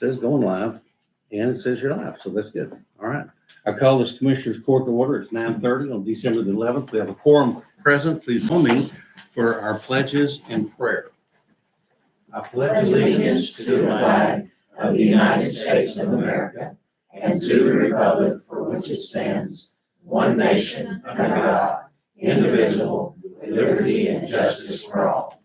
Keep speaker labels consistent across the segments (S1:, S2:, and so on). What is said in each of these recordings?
S1: says going live, and it says you're live, so that's good. All right. I call this Commissioners Court to order. It's 9:30 on December the 11th. We have a quorum present. Please join me for our pledges and prayer. I
S2: pledge allegiance to the flag of the United States of America and to the republic for which it stands, one nation, under God, indivisible, with liberty and justice for all.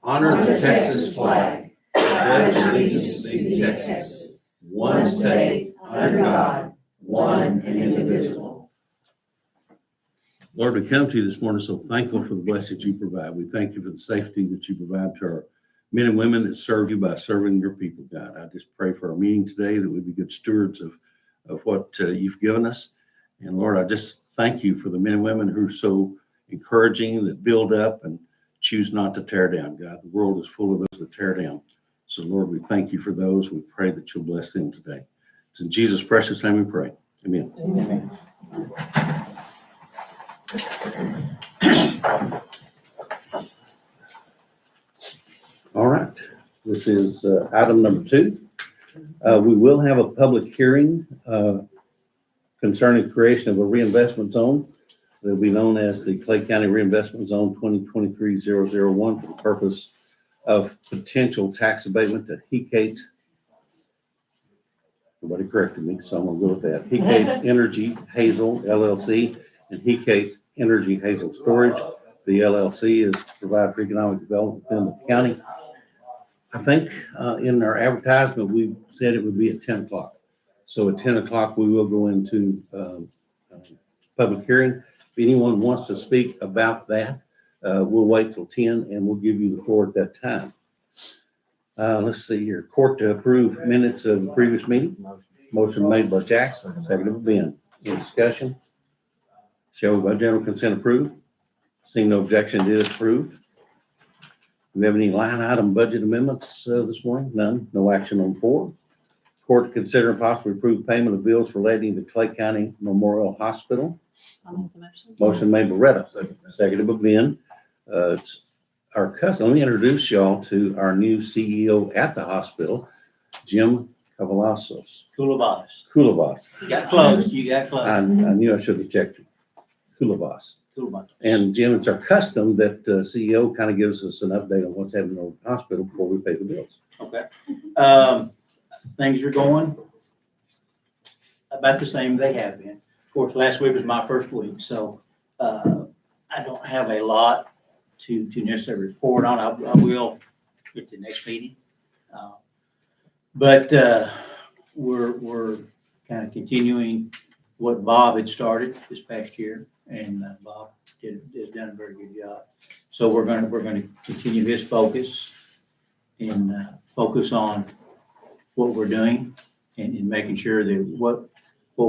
S1: Honor the Texas
S2: flag. I pledge allegiance to the Texas, one state, under God, one and indivisible.
S1: Lord, we come to you this morning so thankful for the blessings you provide. We thank you for the safety that you provide to our men and women that serve you by serving your people, God. I just pray for our meeting today that we be good stewards of what you've given us. And Lord, I just thank you for the men and women who are so encouraging, that build up and choose not to tear down, God. The world is full of those that tear down. So Lord, we thank you for those. We pray that you'll bless them today. It's in Jesus' precious name we pray. Amen.
S2: Amen.
S1: All right, this is item number 2. We will have a public hearing concerning the creation of a reinvestment zone that will be known as the Clay County Reinvestment Zone 2023-001 for the purpose of potential tax abatement to Hecate. Nobody corrected me, so I'm gonna go with that. Hecate Energy Hazel LLC and Hecate Energy Hazel Storage. The LLC is to provide for economic development within the county. I think in our advertisement, we said it would be at 10 o'clock. So at 10 o'clock, we will go into public hearing. If anyone wants to speak about that, we'll wait till 10 and we'll give you the floor at that time. Let's see here. Court to approve minutes of the previous meeting. Motion made by Jackson, seconded by Ben. Any discussion? Shall we by general consent approve? Seeing no objection, it is approved. Do we have any line item budget amendments this morning? None. No action on 4. Court to consider and possibly approve payment of bills relating to Clay County Memorial Hospital.
S3: I'll make the motion.
S1: Motion made by Retta, seconded by Ben. It's our cousin. Let me introduce y'all to our new CEO at the hospital, Jim Cavalasos.
S2: Kulavas.
S1: Kulavas.
S2: You got close. You got
S1: I
S2: close.
S1: knew I should have checked you. Kulavas.
S2: Kulavas.
S1: And Jim, it's our custom that CEO kind of gives us an update on what's happening over the hospital before we pay the bills.
S4: Okay. Things are going about the same they have been. Of course, last week was my first week, so I don't have a lot to necessarily report on. I will at the next meeting. But we're kind of continuing what Bob had started this past year, and Bob has done a very good job. So we're going to continue his focus and focus on what we're doing and making sure that what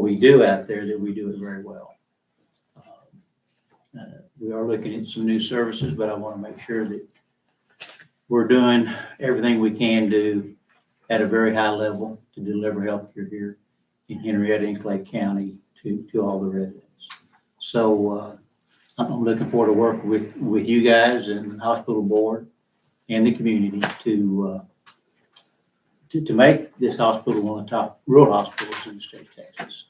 S4: we do out there, that we do it very well. We are looking at some new services, but I want to make sure that we're doing everything we can do at a very high level to deliver healthcare here in Henrietta and Clay County to all the residents. So I'm looking forward to work with you guys and the hospital board and the community to make this hospital one of the top rural hospitals in the state of Texas.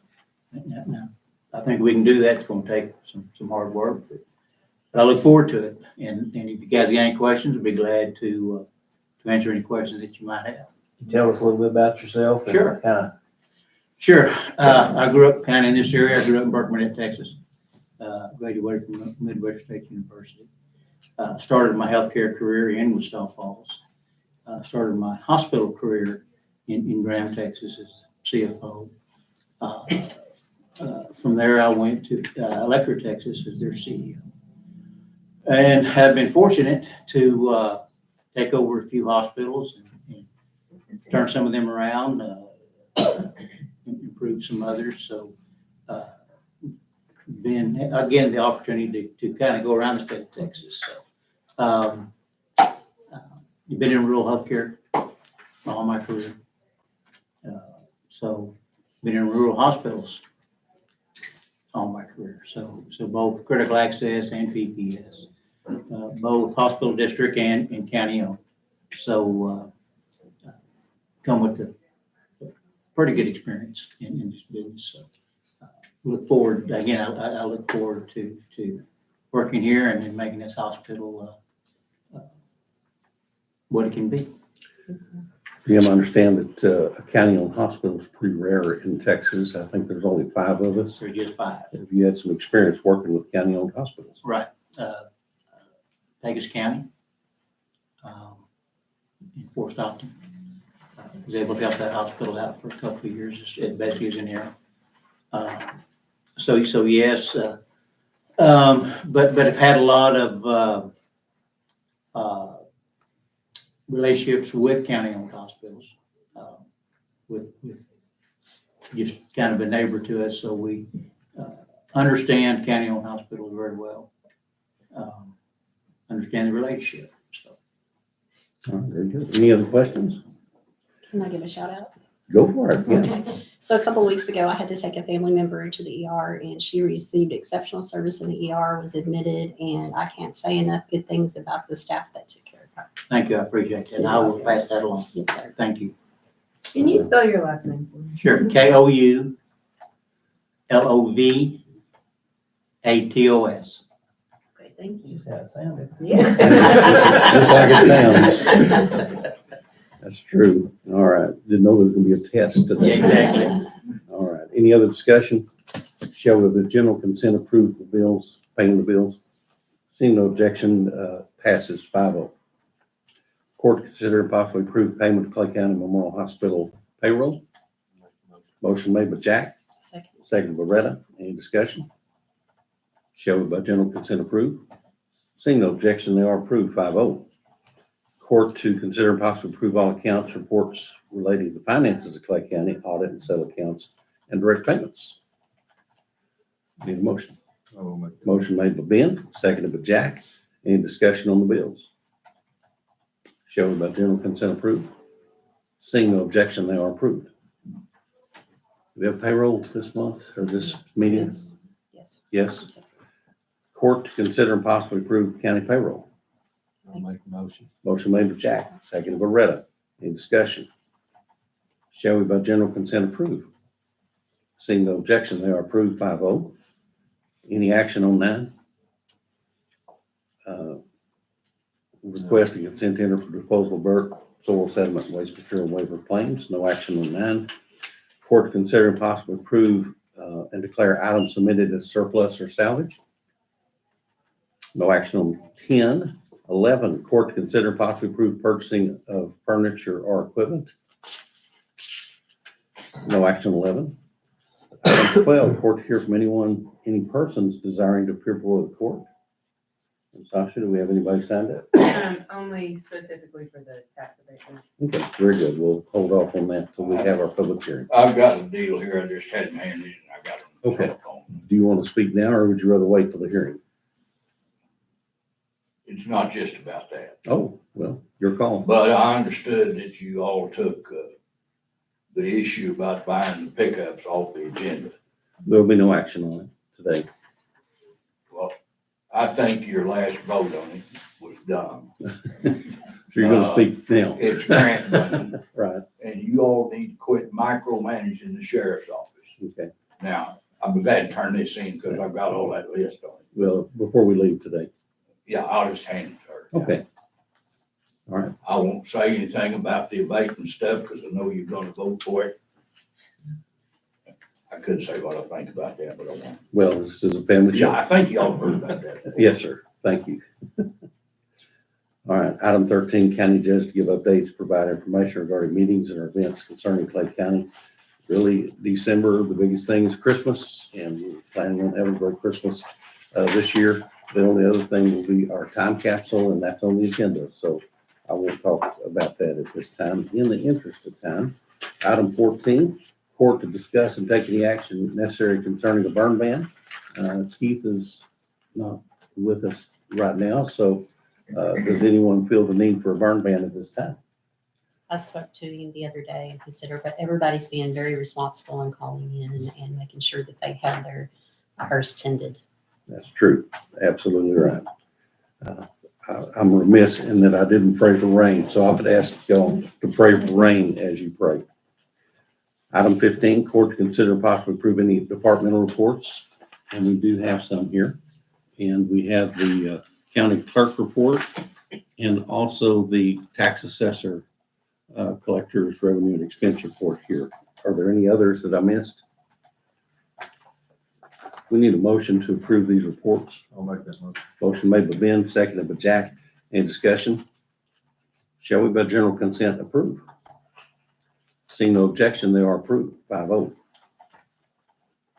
S4: Now, I think we can do that. It's going to take some hard work, but I look forward to it. And if you guys got any questions, I'd be glad to answer any questions that you might have.
S5: Can you tell us a little bit about yourself? And
S4: Sure.
S5: Kind
S4: I grew up kind of in this area. I grew up in Burkmanette, Texas. Graduated from Midwestern State University. Started my healthcare career in Wichita Falls. Started my hospital career in Graham, Texas as CFO. From there, I went to Electra, Texas as their CEO. And have been fortunate to take over a few hospitals and turn some of them around, improve some others. So been, again, the opportunity to kind of go around the state of Texas. So you've been in rural healthcare all my career. So been in rural hospitals all my career. So both critical access and PPS, both hospital district and county owned. So come with a pretty good experience in this business. So look forward, again, I look forward to working here and then making this hospital what it can be.
S1: Jim, I understand that a county-owned hospital is pretty rare in Texas. I think there's only 5 of us.
S4: There's just 5.
S1: Have you had some experience working with county-owned hospitals?
S4: Right. Pegasus County, in Fort Stockton. Was able to help that hospital out for a couple of years at Betsy is in there. So yes, but I've had a lot of relationships with county-owned hospitals, with just kind of a neighbor to us, so we understand county-owned hospitals very well. Understand the relationship, so.
S1: All right, very good. Any other questions?
S3: Can I give a shout out?
S1: Go for it. Yeah.
S3: So a couple of weeks ago, I had to take a family member into the ER, and she received exceptional service in the ER, was admitted, and I can't say enough good things about the staff that took care of her.
S4: Thank you, I appreciate that, and I will pass that along.
S3: Yes, sir.
S4: Thank you.
S2: Can you spell your last name for me?
S4: Sure, KOULOVATOS.
S2: Okay, thank you.
S5: Just how it sounded.
S2: Yeah.
S1: Just like it sounds. That's true. All right. Didn't know there was going to be a test
S4: Yeah,
S1: today.
S4: exactly.
S1: All right. Any other discussion? Shall the general consent approve the bills, paying the bills? Seeing no objection, passes 5-0. Court to consider and possibly approve payment to Clay County Memorial Hospital payroll. Motion made by Jack,
S3: Second.
S1: second by Retta. Any discussion? Shall we by general consent approve? Seeing no objection, they are approved 5-0. Court to consider and possibly approve all accounts, reports relating to the finances of Clay County, audit and settle accounts, and direct payments. Need a motion? Motion made by Ben, seconded by Jack. Any discussion on the bills? Shall we by general consent approve? Seeing no objection, they are approved. Do we have payroll this month or this meeting?
S3: Yes. Yes.
S1: Yes.
S3: It's a-
S1: Court to consider and possibly approve county payroll.
S5: I'll make the motion.
S1: Motion made by Jack, seconded by Retta. Any discussion? Shall we by general consent approve? Seeing no objection, they are approved 5-0. Any action on 9? Requesting consent tender for disposal of dirt, soil sediment, and waste material waiver claims. No action on 9. Court to consider and possibly approve and declare items submitted as surplus or salvage. No action on 10. 11, court to consider and possibly approve purchasing of furniture or equipment. No action on 11. Item 12, court to hear from any persons desiring to appear before the court. And Sasha, do we have anybody signed up?
S2: Only specifically for the tax abatement.
S1: Okay, very good. We'll hold off on that until we have our public hearing.
S6: I've got a deal here, I just had it handy and I got it on the
S1: Okay.
S6: telephone.
S1: Do you want to speak now or would you rather wait till the hearing?
S6: It's not just about that,
S1: Oh, well, your call.
S6: but I understood that you all took the issue about buying the pickups off the agenda.
S1: There'll be no action on it today.
S6: Well, I think your last vote on it was dumb.
S1: So you're going to speak now,
S6: It's grant money,
S1: right?
S6: and you all need to quit micromanaging the sheriff's office.
S1: Okay.
S6: Now, I'm glad to turn this in because I've got all that list on it.
S1: Well, before we leave today.
S6: Yeah, I'll just hand it to her.
S1: Okay. All right.
S6: I won't say anything about the abatement stuff because I know you're gonna vote for it. I could say what I think about that, but I won't.
S1: Well, this is a family
S6: Yeah,
S1: show.
S6: I think y'all heard about that.
S1: Yes, sir. Thank you. All right. Item 13, county judge to give updates, provide information regarding meetings and events concerning Clay County. Really, December, the biggest thing is Christmas, and we're planning on having a great Christmas this year. The only other thing will be our time capsule, and that's on the agenda. So I won't talk about that at this time in the interest of time. Item 14, court to discuss and take any action necessary concerning the burn ban. Keith is not with us right now, so does anyone feel the need for a burn ban at this time?
S3: I spoke to him the other day and he said, but everybody's being very responsible and calling in and making sure that they have their fires tended.
S1: That's true. Absolutely right. I'm remiss in that I didn't pray for rain, so I would ask y'all to pray for rain as you pray. Item 15, court to consider and possibly approve any departmental reports, and we do have some here. And we have the county clerk report and also the tax assessor collector's revenue and expense report here. Are there any others that I missed? We need a motion to approve these reports.
S5: I'll make that motion.
S1: Motion made by Ben, seconded by Jack. Any discussion? Shall we by general consent approve? Seeing no objection, they are approved, 5-0.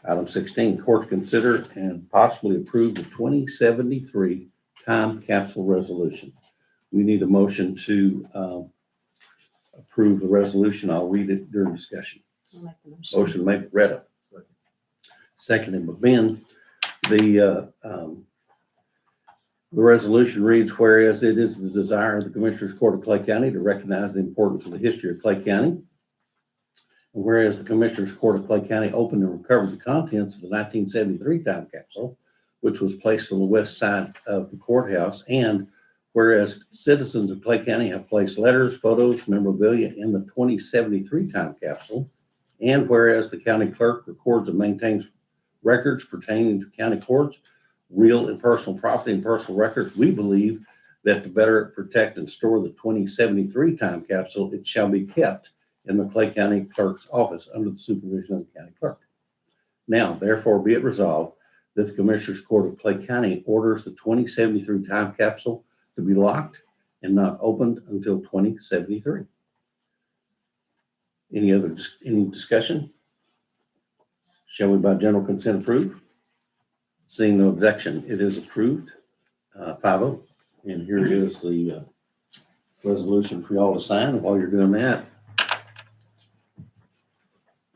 S1: Item 16, court to consider and possibly approve the 2073 time capsule resolution. We need a motion to approve the resolution. I'll read it during discussion.
S3: I'll make the motion.
S1: Motion made by Retta. Seconded by Ben. The resolution reads, whereas it is the desire of the Commissioners Court of Clay County to recognize the importance of the history of Clay County. And whereas the Commissioners Court of Clay County opened and recovered the contents of the 1973 time capsule, which was placed on the west side of the courthouse. And whereas citizens of Clay County have placed letters, photos, memorabilia in the 2073 time capsule. And whereas the county clerk records and maintains records pertaining to county courts, real and personal property and personal records, we believe that to better protect and store the 2073 time capsule, it shall be kept in the Clay County Clerk's office under the supervision of the county clerk. Now, therefore, be it resolved that the Commissioners Court of Clay County orders the 2073 time capsule to be locked and not opened until 2073. Any discussion? Shall we by general consent approve? Seeing no objection, it is approved, 5-0. And here is the resolution for y'all to sign. While you're doing that,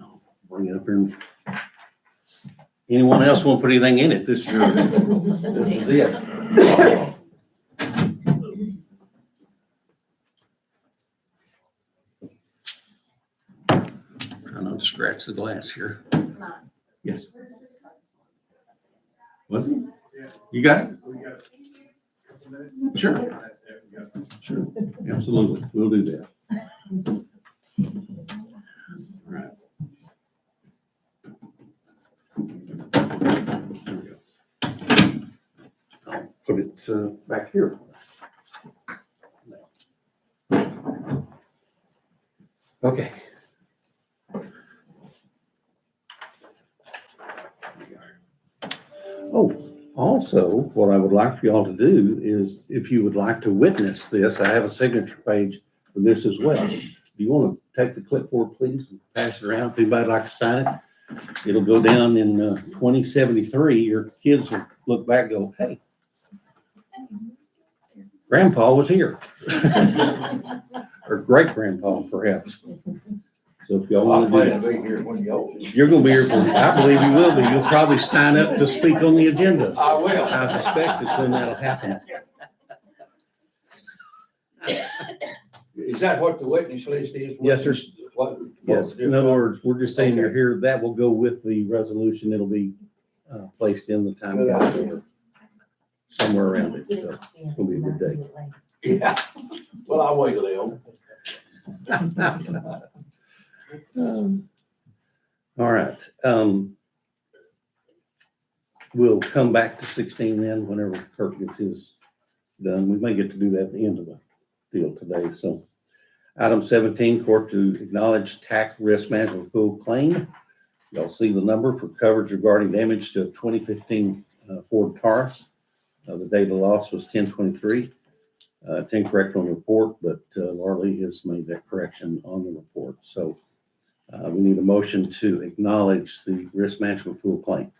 S1: I'll bring it up here. Anyone else want to put anything in it? This is it. Trying not to scratch the glass here. Yes. Was it? You got it? Sure. Sure. Absolutely. We'll do that. All right. There we go. I'll put it back here. Okay. Oh, also, what I would like for y'all to do is, if you would like to witness this, I have a signature page for this as well. Do you want to take the clipboard, please, and pass it around? If anybody'd like to sign it, it'll go down in 2073. Your kids will look back and go, hey, Grandpa was here. Or great-grandpa, perhaps. So if y'all want to do that.
S6: Be here when you open.
S1: You're gonna be here for, I believe you will be. You'll probably sign up to speak on the agenda.
S6: I will.
S1: I suspect it's when that'll happen.
S6: Is that what the witness list is?
S1: Yes, sir.
S6: What?
S1: Yes, in other words, we're just saying you're here. That will go with the resolution. It'll be placed in the time capsule somewhere around it. So it's gonna be a good day.
S6: Yeah. Well, I'll wait till they open.
S1: All right. We'll come back to 16 then, whenever Kirk gets his done. We may get to do that at the end of the deal today. So item 17, court to acknowledge TAC risk management pool claim. Y'all see the number for coverage regarding damage to a 2015 Ford Taurus. The date of loss was 10/23. It's incorrect on the report, but Larley has made that correction on the report. So we need a motion to acknowledge the risk management pool claim.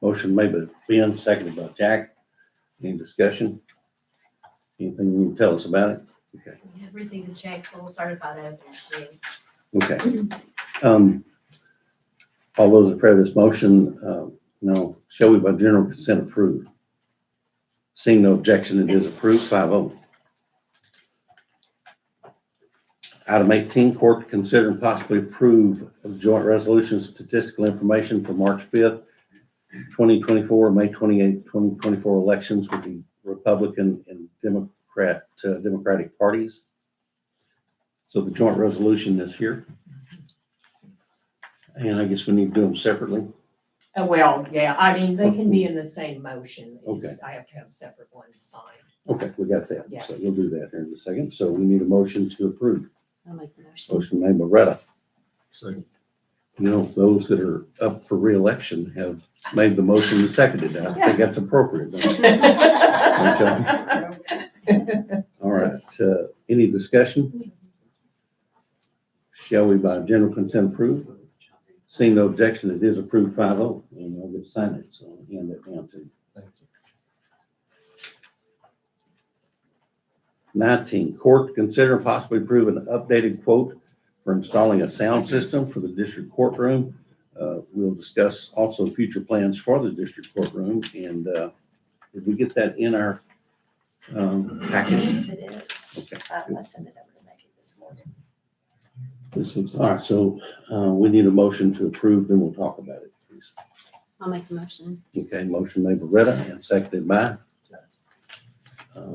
S1: Motion made by Ben, seconded by Jack. Any discussion? Anything you can tell us about it? Okay.
S7: We have received the check, so we'll certify that as an
S1: Okay. All those in favor of this motion, no. Shall we by general consent approve? Seeing no objection, it is approved, 5-0. Item 18, court to consider and possibly approve of joint resolution statistical information for March 5th, 2024, May 28th, 2024 elections with the Republican and Democratic parties. So the joint resolution is here. And I guess we need to do them separately.
S2: Well, yeah, I mean, they can be in the same motion. It's just I have to have separate ones signed.
S1: Okay, we got that.
S2: Yeah.
S1: So we'll do that here in a second. So we need a motion to approve.
S3: I'll make the motion.
S1: Motion made by Retta.
S5: Second.
S1: You know, those that are up for reelection have made the motion and seconded. I think that's appropriate. don't you? All right, any discussion? Shall we by general consent approve? Seeing no objection, it is approved 5-0, and I'll get to sign it, so I'll hand that down to you.
S5: Thank you.
S1: 19, court to consider and possibly approve an updated quote for installing a sound system for the district courtroom. We'll discuss also future plans for the district courtroom, and did we get that in our package?
S8: It is.
S1: Okay.
S8: I sent it over to Maggie this morning.
S1: This is, all right, so we need a motion to approve, then we'll talk about it, please.
S3: I'll make the motion.
S1: Okay, motion made by Retta and seconded by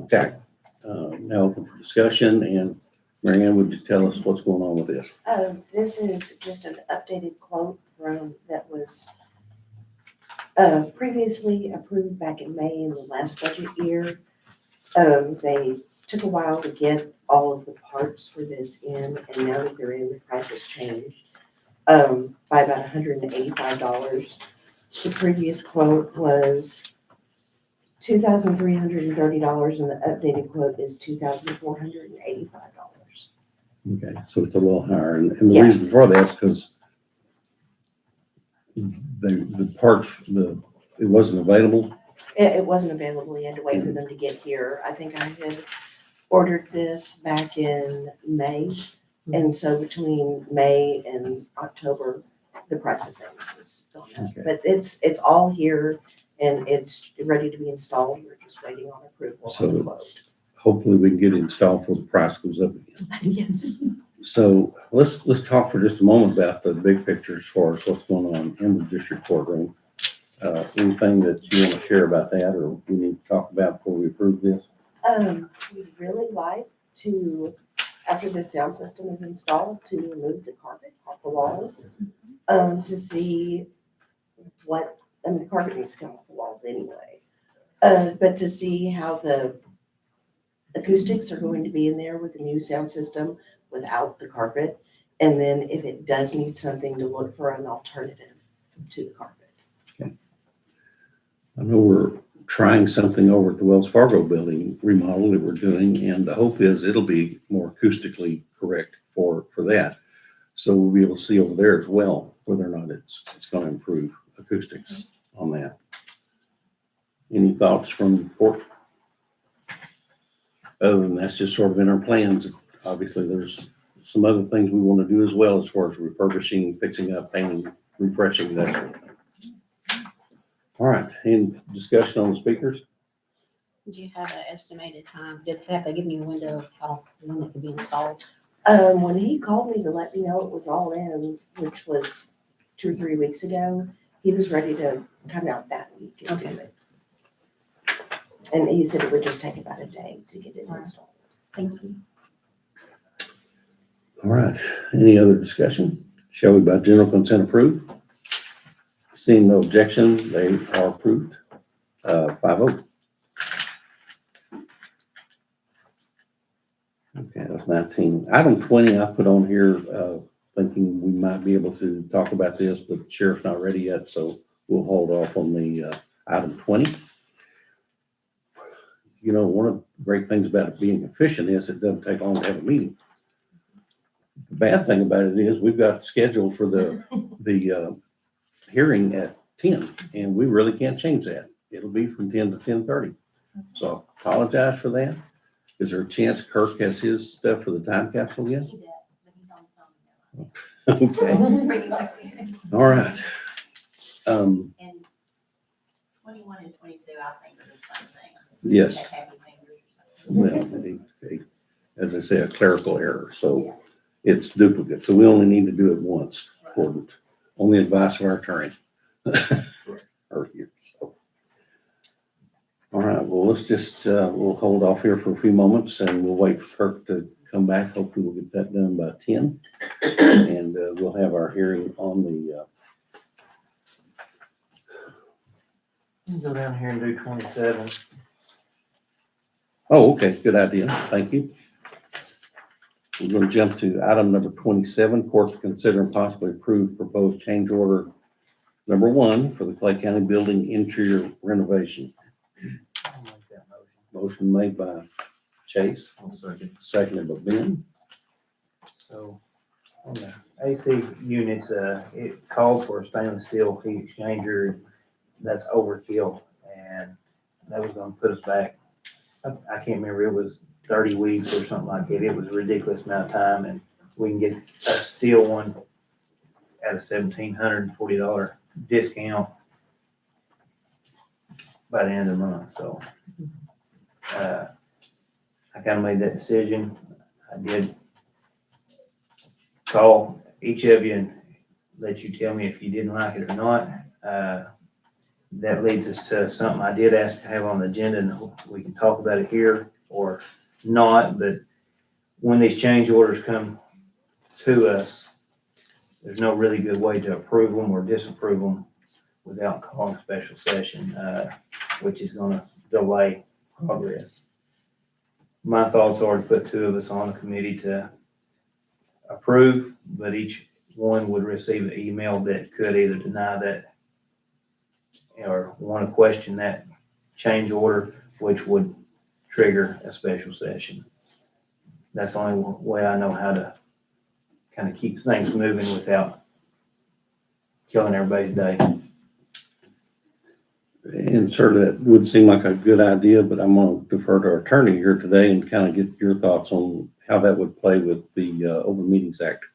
S1: Jack. Now open for discussion, and Mary Ann, would you tell us what's going on with this?
S8: This is just an updated quote that was previously approved back in May in the last budget year. They took a while to get all of the parts for this in, and now that they're in, the price has changed by about $185. The previous quote was $2,330, and the updated quote is $2,485.
S1: Okay, so it's a little higher, and the
S8: Yeah.
S1: reason for that is because the parts, it wasn't available.
S8: It wasn't available. You had to wait for them to get here. I think I had ordered this back in May. And so between May and October, the price of things has gone up.
S1: Okay.
S8: But it's all here and it's ready to be installed. We're just waiting on approval on the quote.
S1: Hopefully we can get it installed before the price goes up again.
S8: Yes.
S1: So let's talk for just a moment about the big picture as far as what's going on in the district courtroom. Anything that you want to share about that, or we need to talk about before we approve this?
S8: We'd really like to, after the sound system is installed, to remove the carpet off the walls, to see what, I mean, the carpet needs to come off the walls anyway. But to see how the acoustics are going to be in there with the new sound system without the carpet. And then if it does need something, to look for an alternative to the carpet.
S1: I know we're trying something over at the Wells Fargo building remodel that we're doing, and the hope is it'll be more acoustically correct for that. So we'll be able to see over there as well, whether or not it's going to improve acoustics on that. Any thoughts from the court? Other than that's just sort of in our plans. Obviously, there's some other things we want to do as well as far as refurbishing, fixing up, painting, refreshing, that sort of thing. All right, any discussion on the speakers?
S3: Do you have an estimated time? Have they given you a window of how, when it could be installed?
S8: When he called me to let me know it was all in, which was 2 or 3 weeks ago, he was ready to come out that week and do it. And he said it would just take about a day to get it installed.
S3: Thank you.
S1: All right, any other discussion? Shall we by general consent approve? Seeing no objection, they are approved. 5-0. Okay, that's 19. Item 20, I put on here, thinking we might be able to talk about this, but the sheriff's not ready yet, so we'll hold off on the item 20. You know, one of the great things about it being efficient is it doesn't take long to have a meeting. The bad thing about it is we've got scheduled for the hearing at 10, and we really can't change that. It'll be from 10 to 10:30. So I apologize for that. Is there a chance Kirk has his stuff for the time capsule yet?
S7: He does, but he's on the phone now.
S1: Okay,
S7: Pretty likely.
S1: all right.
S7: And 21 and 22, I think are the same thing.
S1: Yes.
S7: They have happy fingers or something.
S1: Well, as I say, a clerical error, so it's duplicate. So we only need to do it once, according on the advice of our attorney. Or here, so. All right, well, let's just, we'll hold off here for a few moments and we'll wait for Kirk to come back. Hopefully we'll get that done by 10. And we'll have our hearing on the,
S2: Go down here and do 27.
S1: oh, okay, good idea. Thank you. We're going to jump to item number 27, court to consider and possibly approve proposed change order number 1 for the Clay County Building interior renovation.
S2: I'll make that motion.
S1: Motion made by Chase,
S5: I'll second.
S1: seconded by Ben.
S2: So on the AC units, it called for a stainless steel heat exchanger. That's overkill, and that was gonna put us back. I can't remember, it was 30 weeks or something like that. It was a ridiculous amount of time, and we can get a steel one at a $1,740 discount by the end of the month, so. I kinda made that decision. I did call each of you and let you tell me if you didn't like it or not. That leads us to something I did ask to have on the agenda, and we can talk about it here or not, but when these change orders come to us, there's no really good way to approve them or disapprove them without calling a special session, which is gonna delay progress. My thoughts are to put 2 of us on a committee to approve, but each one would receive an email that could either deny that or want to question that change order, which would trigger a special session. That's the only way I know how to kind of keep things moving without killing everybody's day.
S1: And sir, that would seem like a good idea, but I'm going to defer to our attorney here today and kind of get your thoughts on how that would play with the Open Meetings Act.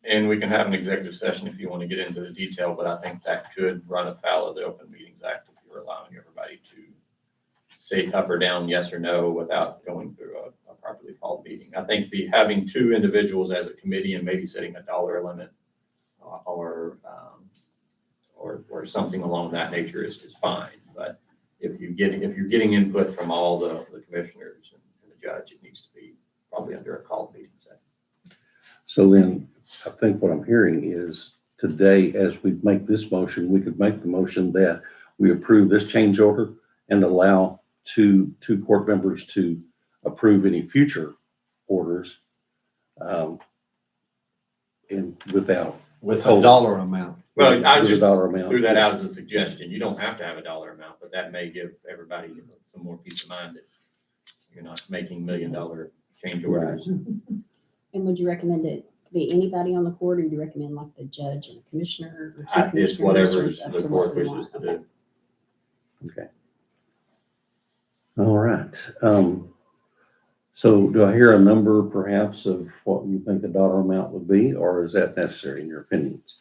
S9: And we can have an executive session if you want to get into the detail, but I think that could run afoul of the Open Meetings Act if you're allowing everybody to say up or down, yes or no, without going through a properly called meeting. I think having 2 individuals as a committee and maybe setting a dollar limit or something along that nature is fine. But if you're getting input from all the commissioners and the judge, it needs to be probably under a called meeting setting.
S1: So then I think what I'm hearing is today, as we make this motion, we could make the motion that we approve this change order and allow two court members to approve any future orders. And without.
S5: With a dollar amount.
S9: Well, I
S1: with a
S9: just
S1: dollar amount.
S9: threw that out as a suggestion. You don't have to have a dollar amount, but that may give everybody some more peace of mind that you're not making $1 million change orders.
S3: And would you recommend it be anybody on the court, or do you recommend like the judge and the commissioner? Or 2
S9: It's
S3: commissioners,
S9: whatever
S3: or it's up
S9: the
S3: to
S9: court
S3: what we
S9: wishes
S3: want?
S9: to do.
S1: Okay. All right. So do I hear a number perhaps of what you think a dollar amount would be, or is that necessary in your opinions?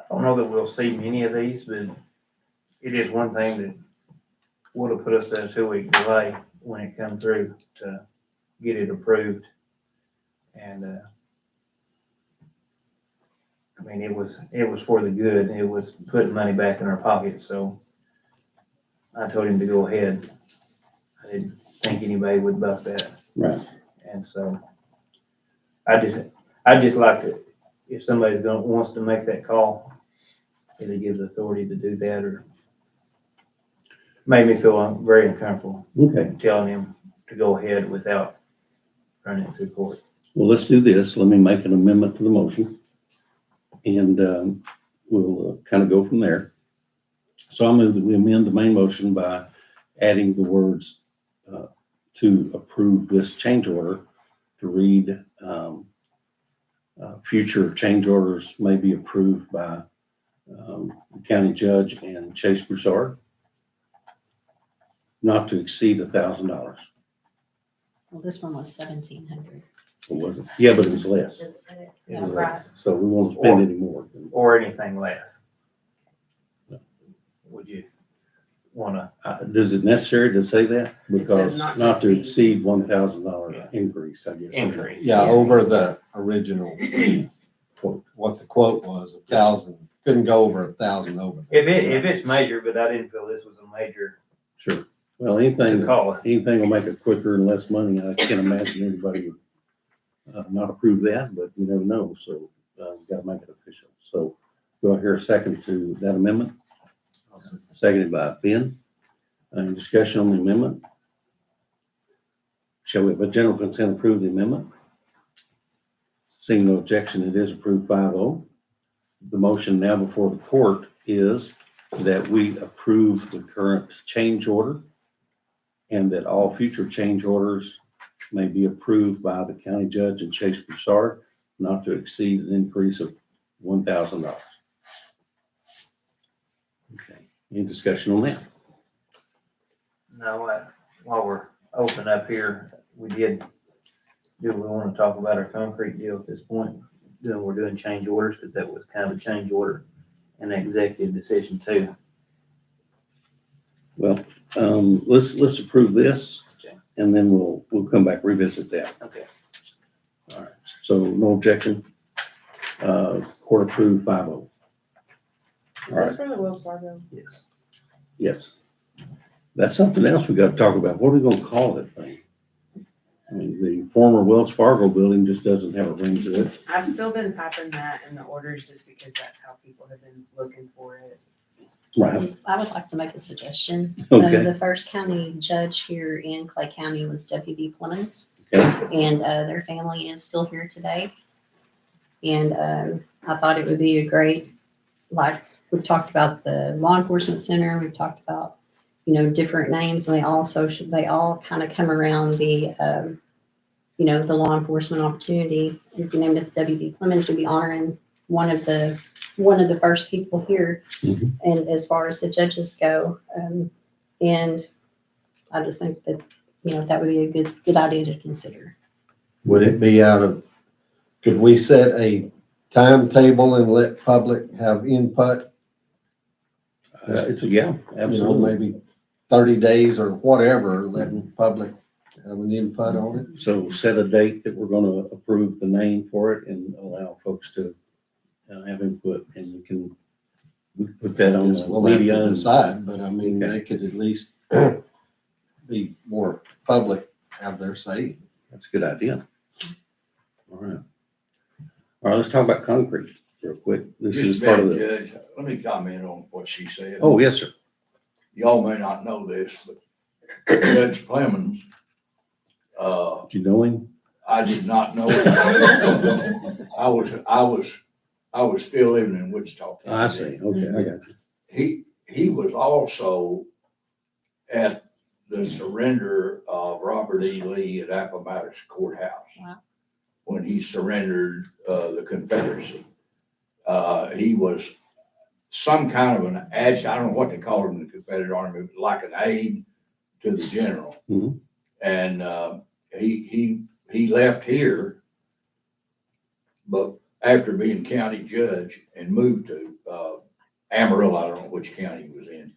S2: I don't know that we'll see many of these, but it is one thing that would have put us at a 2-week delay when it come through to get it approved. And, I mean, it was for the good. It was putting money back in our pocket, so I told him to go ahead. I didn't think anybody would buck that.
S1: Right.
S2: And so I just like to, if somebody's wants to make that call, either give the authority to do that or made me feel very uncomfortable
S1: Okay.
S2: telling him to go ahead without running it through court.
S1: Well, let's do this. Let me make an amendment to the motion. And we'll kind of go from there. So I move that we amend the main motion by adding the words to approve this change order to read future change orders may be approved by the county judge and Chase Broussard, not to exceed $1,000.
S3: Well, this one was 1,700.
S1: Or was it? Yeah, but it was less.
S3: Yeah, right.
S1: So we won't spend any more.
S2: Or anything less. Would you wanna,
S1: Is it necessary to say that?
S8: It says
S1: Because
S8: not to
S1: not to
S8: exceed.
S1: exceed $1,000
S2: Yeah.
S1: increase, I guess.
S2: increase?
S5: Yeah, over the original
S1: Quote.
S5: what the quote was, 1,000, couldn't go over 1,000 over.
S2: If it's major, but I didn't feel this was a major
S1: Sure. Well,
S4: to
S1: anything
S4: call it.
S1: will make it quicker and less money. I can't imagine anybody would not approve that, but you never know. So we gotta make it official. So do I hear a second to that amendment? Seconded by Ben. Any discussion on the amendment? Shall we have a general consent approve the amendment? Seeing no objection, it is approved 5-0. The motion now before the court is that we approve the current change order and that all future change orders may be approved by the county judge and Chase Broussard, not to exceed an increase of $1,000. Okay, any discussion on that?
S4: No, while we're open up here, do we want to talk about our concrete deal at this point? We're doing change orders, because that was kind of a change order and an executive decision too.
S1: Well, let's approve this
S4: Okay.
S1: and then we'll come back, revisit that.
S4: Okay.
S1: All right, so no objection. Court approved 5-0.
S8: Is this for the Wells Fargo?
S4: Yes.
S1: Yes. That's something else we gotta talk about. What are we gonna call that thing? I mean, the former Wells Fargo building just doesn't have a ring to it.
S10: I've still been typing that in the orders just because that's how people have been looking for it.
S1: Right.
S3: I would like to make a suggestion.
S1: Okay.
S3: The first county judge here in Clay County was W.B. Clemens,
S1: Okay.
S3: and their family is still here today. And I thought it would be a great, like, we've talked about the law enforcement center, we've talked about, different names, and they all kind of come around the, the law enforcement opportunity. If you named it W.B. Clemens, you'd be honoring one of the first people here.
S1: Mhm.
S3: And as far as the judges go, and I just think that, that would be a good idea to consider.
S5: Would it be could we set a timetable and let public have input?
S1: Yeah, absolutely.
S5: Maybe 30 days or whatever, letting public have an input on it?
S1: So set a date that we're gonna approve the name for it and allow folks to have input, and we put that on the
S5: We'll have
S1: media.
S5: to
S1: and-
S5: decide, but I mean,
S1: Okay.
S5: they could at least be more public, have their say.
S1: That's a good idea. All right. All right, let's talk about concrete real quick. This is
S6: Mr.
S1: part of the,
S6: Judge, let me comment on what she said.
S1: oh, yes, sir.
S6: Y'all may not know this, but Judge Clemens,
S1: Do you know him?
S6: I did not know. I was still living in Wichita.
S1: I see. Okay, I got you.
S6: He was also at the surrender of Robert E. Lee at Appomattox Courthouse.
S3: Wow.
S6: When he surrendered, the Confederacy. He was some kind of an adjutant, I don't know what they called him in the Confederate Army, but like an aide to the general.
S1: Mhm.
S6: And, he left here, but after being county judge and moved to, Amarillo, I don't know which county he was in.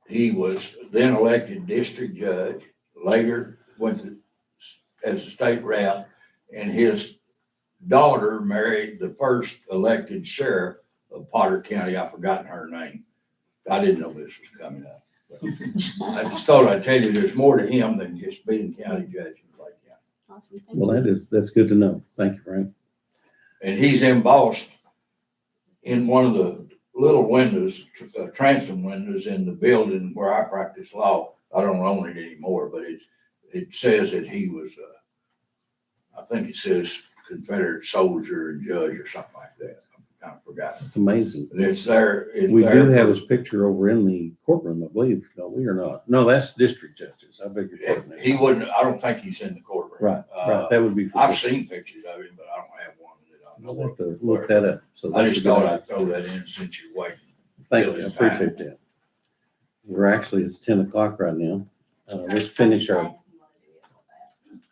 S6: He was then elected district judge, later went to, as a state rep, and his daughter married the first elected sheriff of Potter County. I've forgotten her name. I didn't know this was coming up. I just thought I'd tell you there's more to him than just being county judge in Clay County.
S3: Awesome. Thank
S1: Well,
S3: you.
S1: that's good to know. Thank you, Frank.
S6: And he's embossed in one of the little windows, transom windows in the building where I practice law. I don't own it anymore, but it says that he was, I think it says Confederate soldier and judge or something like that. I kind of forgot.
S1: It's amazing.
S6: But it's there.
S1: We do have his picture over in the courtroom, I believe, don't we, or not? No, that's district judges. I beg your pardon.
S6: He wouldn't, I don't think he's in the courtroom.
S1: Right, right. That would be. for
S6: I've
S1: district.
S6: seen pictures of him, but I don't have one that I
S1: I'll
S6: know
S1: have to
S6: of.
S1: look that up. So
S6: I
S1: that's
S6: just
S1: a good
S6: thought
S1: idea.
S6: I'd throw that in since you're waiting.
S1: Thank you. I appreciate that. We're actually, it's 10 o'clock right now. Let's finish our,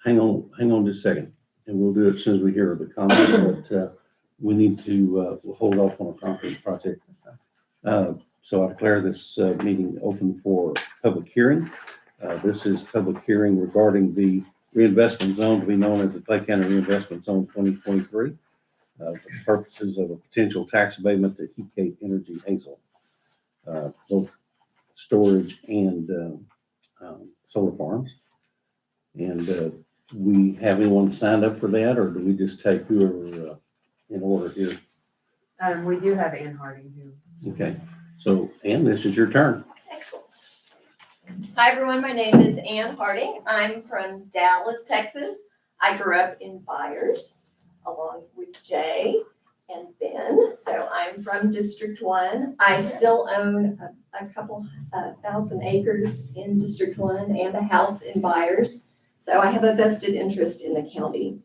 S1: hang on just a second. And we'll do it as soon as we hear the comments, but we need to, we'll hold off on a concrete project. So I declare this meeting open for public hearing. This is public hearing regarding the reinvestment zone to be known as the Clay County Reinvestment Zone 2023. For the purposes of a potential tax abatement to Heat Energy Hazel. Both storage and solar farms. And we have anyone signed up for that, or do we just take whoever in order here?
S10: We do have Ann Harding who.
S1: Okay, so Ann, this is your turn.
S2: Excellent. Hi, everyone. My name is Ann Harding. I'm from Dallas, Texas. I grew up in Byers along with Jay and Ben. So I'm from District 1. I still own a couple thousand acres in District 1 and a house in Byers. So I have a vested interest in the county.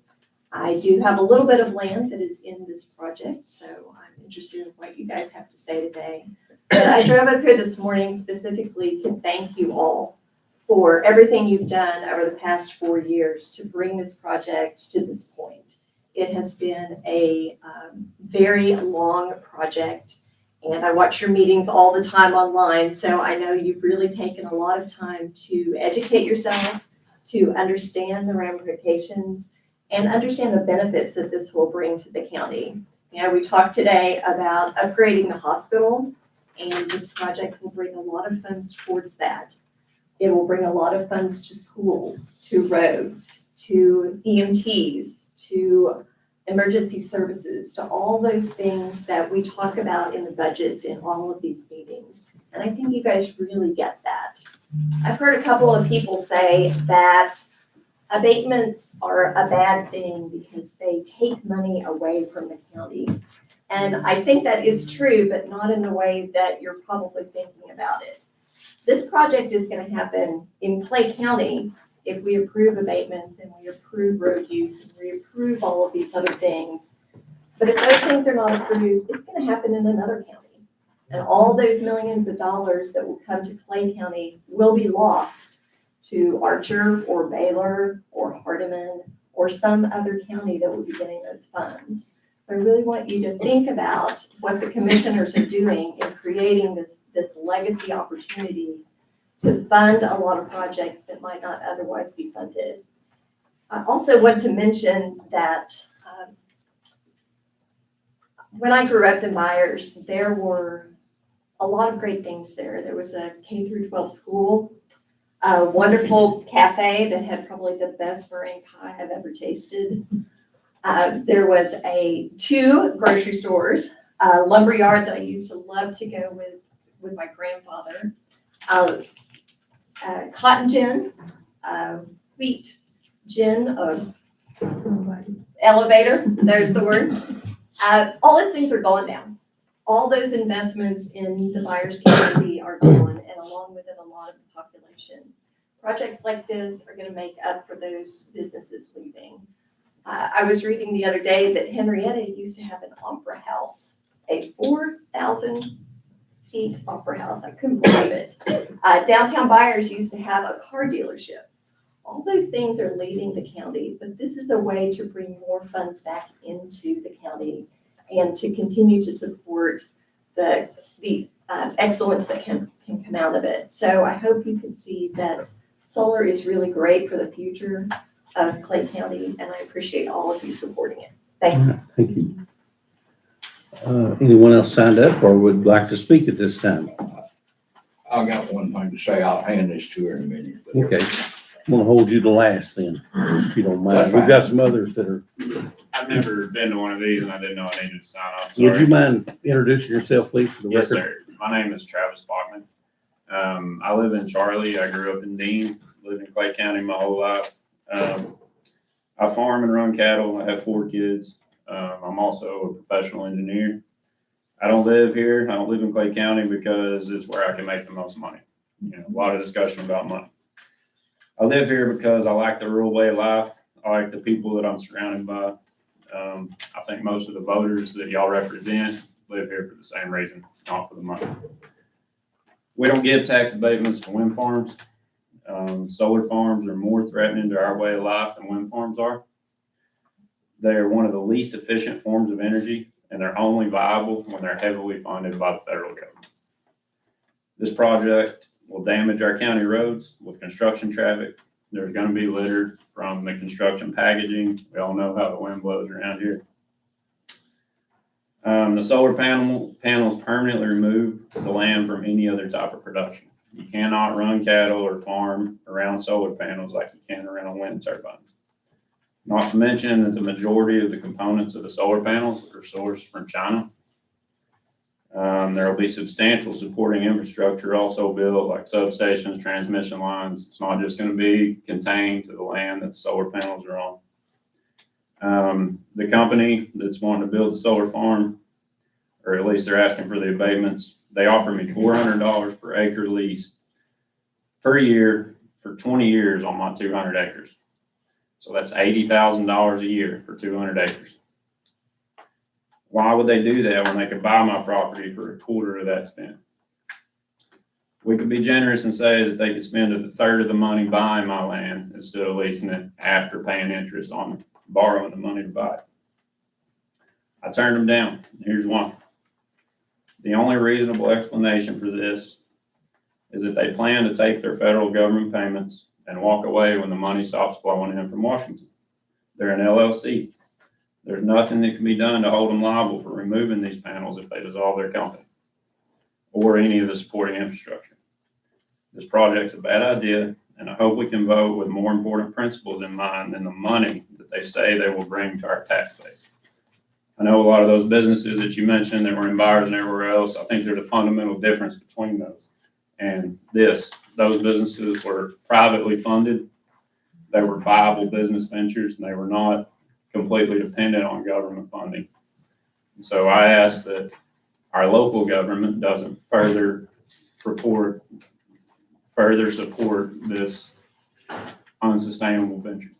S2: I do have a little bit of land that is in this project, so I'm interested in what you guys have to say today. But I drove up here this morning specifically to thank you all for everything you've done over the past 4 years to bring this project to this point. It has been a very long project, and I watch your meetings all the time online, so I know you've really taken a lot of time to educate yourself, to understand the ramifications, and understand the benefits that this will bring to the county. You know, we talked today about upgrading the hospital, and this project will bring a lot of funds towards that. It will bring a lot of funds to schools, to roads, to EMTs, to emergency services, to all those things that we talk about in the budgets in all of these meetings. And I think you guys really get that. I've heard a couple of people say that abatements are a bad thing because they take money away from the county. And I think that is true, but not in the way that you're probably thinking about it. This project is going to happen in Clay County if we approve abatements and we approve road use and we approve all of these other things. But if those things are not approved, it's going to happen in another county. And all those millions of dollars that will come to Clay County will be lost to Archer or Baylor or Hardeman or some other county that will be getting those funds. I really want you to think about what the commissioners are doing in creating this legacy opportunity to fund a lot of projects that might not otherwise be funded. I also want to mention that when I grew up in Myers, there were a lot of great things there. There was a K through 12 school, a wonderful cafe that had probably the best meringue pie I've ever tasted. There was 2 grocery stores, a lumber yard that I used to love to go with my grandfather, cotton gin, wheat gin, elevator, there's the word. All those things are gone now. All those investments in the Myers community are gone, and along with it, a lot of the population. Projects like this are going to make up for those businesses leaving. I was reading the other day that Henrietta used to have an opera house, a 4,000 seat opera house. I couldn't believe it. Downtown Byers used to have a car dealership. All those things are leaving the county, but this is a way to bring more funds back into the county and to continue to support the excellence that can come out of it. So I hope you can see that solar is really great for the future of Clay County, and I appreciate all of you supporting it. Thank you.
S1: Thank you. Anyone else signed up or would like to speak at this time?
S6: I got one thing to say. I'll hand this to her in a minute. but-
S1: Okay, I'm gonna hold you to last then, if you don't mind.
S6: That's
S1: We've
S6: fine.
S1: got some others that are,
S11: I've never been to one of these and I didn't know I needed to sign up.
S1: would you
S11: Sorry.
S1: mind introducing yourself, please, for the
S11: Yes,
S1: record?
S11: sir. My name is Travis Bachman. I live in Charlie. I grew up in Dean, lived in Clay County my whole life. I farm and run cattle. I have 4 kids. I'm also a professional engineer. I don't live here. I don't live in Clay County because it's where I can make the most money. You know, a lot of discussion about money. I live here because I like the rural way of life. I like the people that I'm surrounded by. I think most of the voters that y'all represent live here for the same reason, not for the money. We don't give tax abatements to wind farms. Solar farms are more threatening to our way of life than wind farms are. They are one of the least efficient forms of energy, and they're only viable when they're heavily funded by the federal government. This project will damage our county roads with construction traffic. There's going to be litter from the construction packaging. We all know how the wind blows around here. The solar panels permanently remove the land from any other type of production. You cannot run cattle or farm around solar panels like you can around wind turbines. Not to mention that the majority of the components of the solar panels are sourced from China. There will be substantial supporting infrastructure also built, like substations, transmission lines. It's not just going to be contained to the land that the solar panels are on. The company that's wanting to build the solar farm, or at least they're asking for the abatements, they offer me $400 per acre lease per year for 20 years on my 200 acres. So that's $80,000 a year for 200 acres. Why would they do that when they could buy my property for a quarter of that spend? We could be generous and say that they could spend a third of the money buying my land instead of leasing it after paying interest on borrowing the money to buy it. I turned them down. Here's why. The only reasonable explanation for this is that they plan to take their federal government payments and walk away when the money stops flowing in from Washington. They're an LLC. There's nothing that can be done to hold them liable for removing these panels if they dissolve their company or any of the supporting infrastructure. This project's a bad idea, and I hope we can vote with more important principles in mind than the money that they say they will bring to our tax base. I know a lot of those businesses that you mentioned that were in Byers and everywhere else, I think there's a fundamental difference between those. And those businesses were privately funded. They were viable business ventures, and they were not completely dependent on government funding. And so I ask that our local government doesn't further support this unsustainable venture.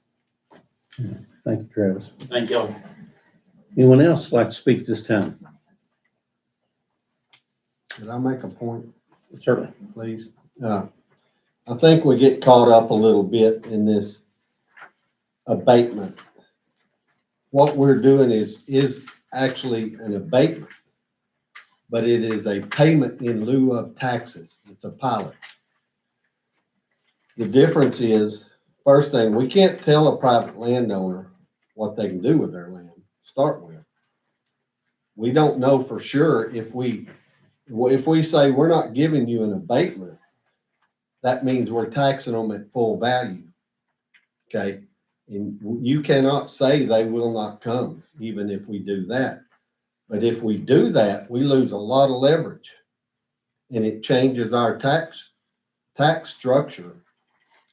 S1: Thank you, Travis.
S4: Thank y'all.
S1: Anyone else like to speak this time?
S5: Could I make a point,
S1: Certainly.
S5: please? I think we get caught up a little bit in this abatement. What we're doing is actually an abatement, but it is a payment in lieu of taxes. It's a pilot. The difference is, first thing, we can't tell a private landowner what they can do with their land, start with. We don't know for sure if we say we're not giving you an abatement, that means we're taxing them at full value. Okay? And you cannot say they will not come, even if we do that. But if we do that, we lose a lot of leverage. And it changes our tax structure,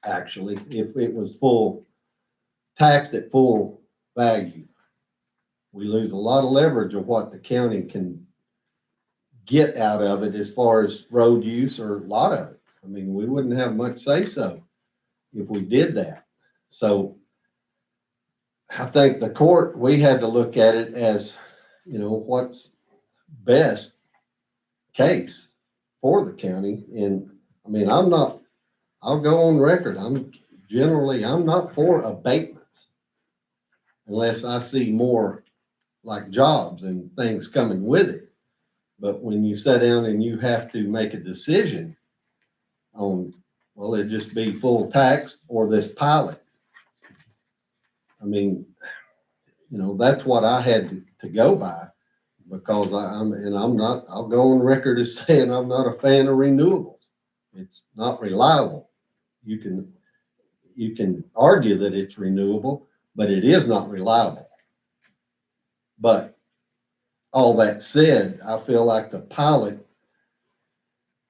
S5: actually, if it was full taxed at full value. We lose a lot of leverage of what the county can get out of it as far as road use or a lot of it. I mean, we wouldn't have much say so if we did that. So I think the court, we had to look at it as, what's best case for the county. And I mean, I'll go on record. I'm not for abatements unless I see more like jobs and things coming with it. But when you sit down and you have to make a decision on, well, it'd just be full tax or this pilot. I mean, that's what I had to go by, because I'll go on record as saying I'm not a fan of renewables. It's not reliable. You can argue that it's renewable, but it is not reliable. But all that said, I feel like the pilot,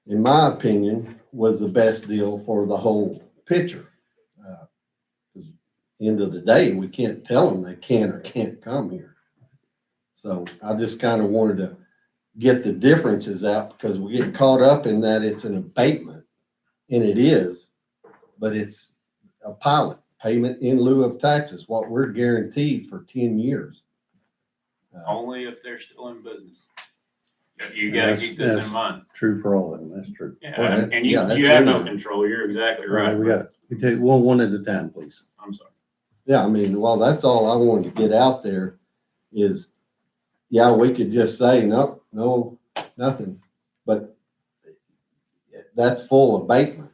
S5: in my opinion, was the best deal for the whole picture. Because end of the day, we can't tell them they can or can't come here. So I just kind of wanted to get the differences out, because we get caught up in that it's an abatement, and it is, but it's a pilot payment in lieu of taxes, what we're guaranteed for 10 years.
S11: Only if they're still in business. You gotta keep this in mind.
S1: True for all of them. That's true.
S11: Yeah,
S5: Well,
S11: and
S5: yeah,
S11: you
S5: that's
S11: have no
S5: true.
S11: control. You're exactly
S1: All right,
S11: right.
S1: we take one at a time, please.
S11: I'm sorry.
S5: Yeah, I mean, well, that's all I wanted to get out there is, yeah, we could just say, no, nothing. But that's full abatement.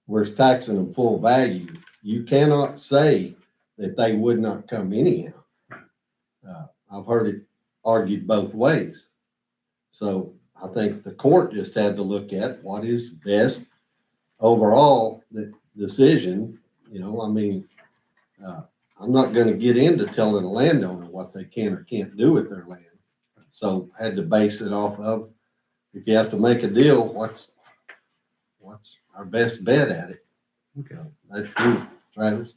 S5: We're taxing them full value. You cannot say that they would not come anyhow. I've heard it argued both ways. So I think the court just had to look at what is best overall, the decision, you know, I mean, I'm not gonna get into telling a landowner what they can or can't do with their land. So had to base it off of, if you have to make a deal, what's our best bet at it?
S1: Okay.
S5: That's you, Travis.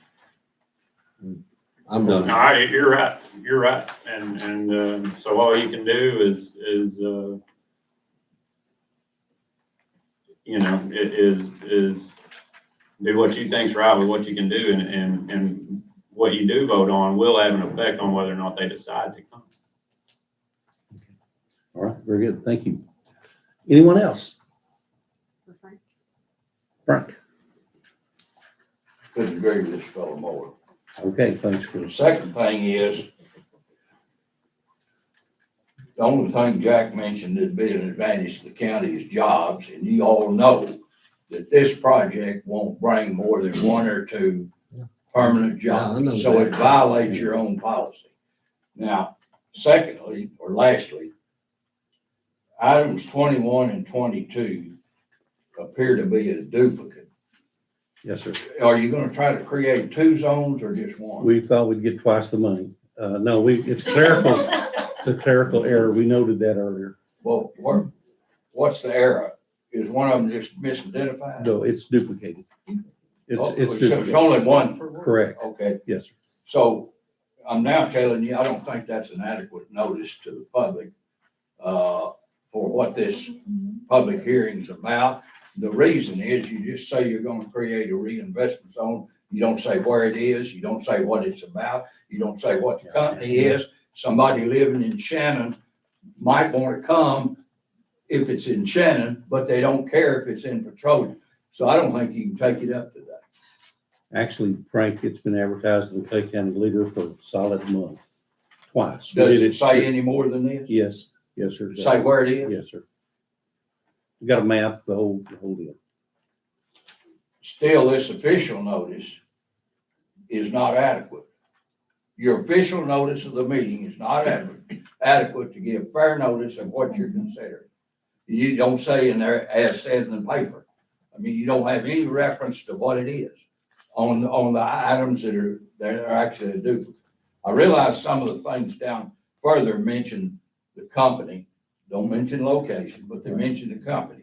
S5: I'm
S11: All
S5: done.
S11: right, you're right. And so all you can do is, is do what you think's right with what you can do, and what you do vote on will have an effect on whether or not they decide to come.
S1: All right, very good. Thank you. Anyone else? Frank?
S6: Couldn't agree with this fellow more.
S1: Okay, thanks for
S6: The second thing is, the only thing Jack mentioned that'd be an advantage to the county is jobs, and you all know that this project won't bring more than one or two permanent
S5: Yeah, I know
S6: jobs, so it
S5: that.
S6: violates your own policy. Now, secondly, or lastly, items 21 and 22 appear to be a duplicate.
S1: Yes, sir.
S6: Are you gonna try to create two zones or just one?
S1: We thought we'd get twice the money. No, it's clerical, it's a clerical error. We noted that earlier.
S6: Well, what's the error? Is one of them just misidentified?
S1: No, it's duplicated. It's
S6: So it's
S1: duplicated.
S6: only one?
S1: Correct.
S6: Okay,
S1: Yes, sir.
S6: so I'm now telling you, I don't think that's an adequate notice to the public for what this public hearing's about. The reason is you just say you're gonna create a reinvestment zone. You don't say where it is, you don't say what it's about, you don't say what the company is. Somebody living in Shannon might wanna come if it's in Shannon, but they don't care if it's in Petroleum. So I don't think you can take it up to that.
S1: Actually, Frank, it's been advertised in the Clay County Leader for a solid month, twice. We
S6: Does
S1: did
S6: it say any more than this?
S1: Yes, yes, sir. it does.
S6: Say where it is?
S1: Yes, sir. We got a map, the whole deal.
S6: Still, this official notice is not adequate. Your official notice of the meeting is not adequate to give fair notice of what you're considering. You don't say in there, as said in the paper. I mean, you don't have any reference to what it is on the items that are actually a duplicate. I realize some of the things down further mention the company, don't mention location, but they mention the company.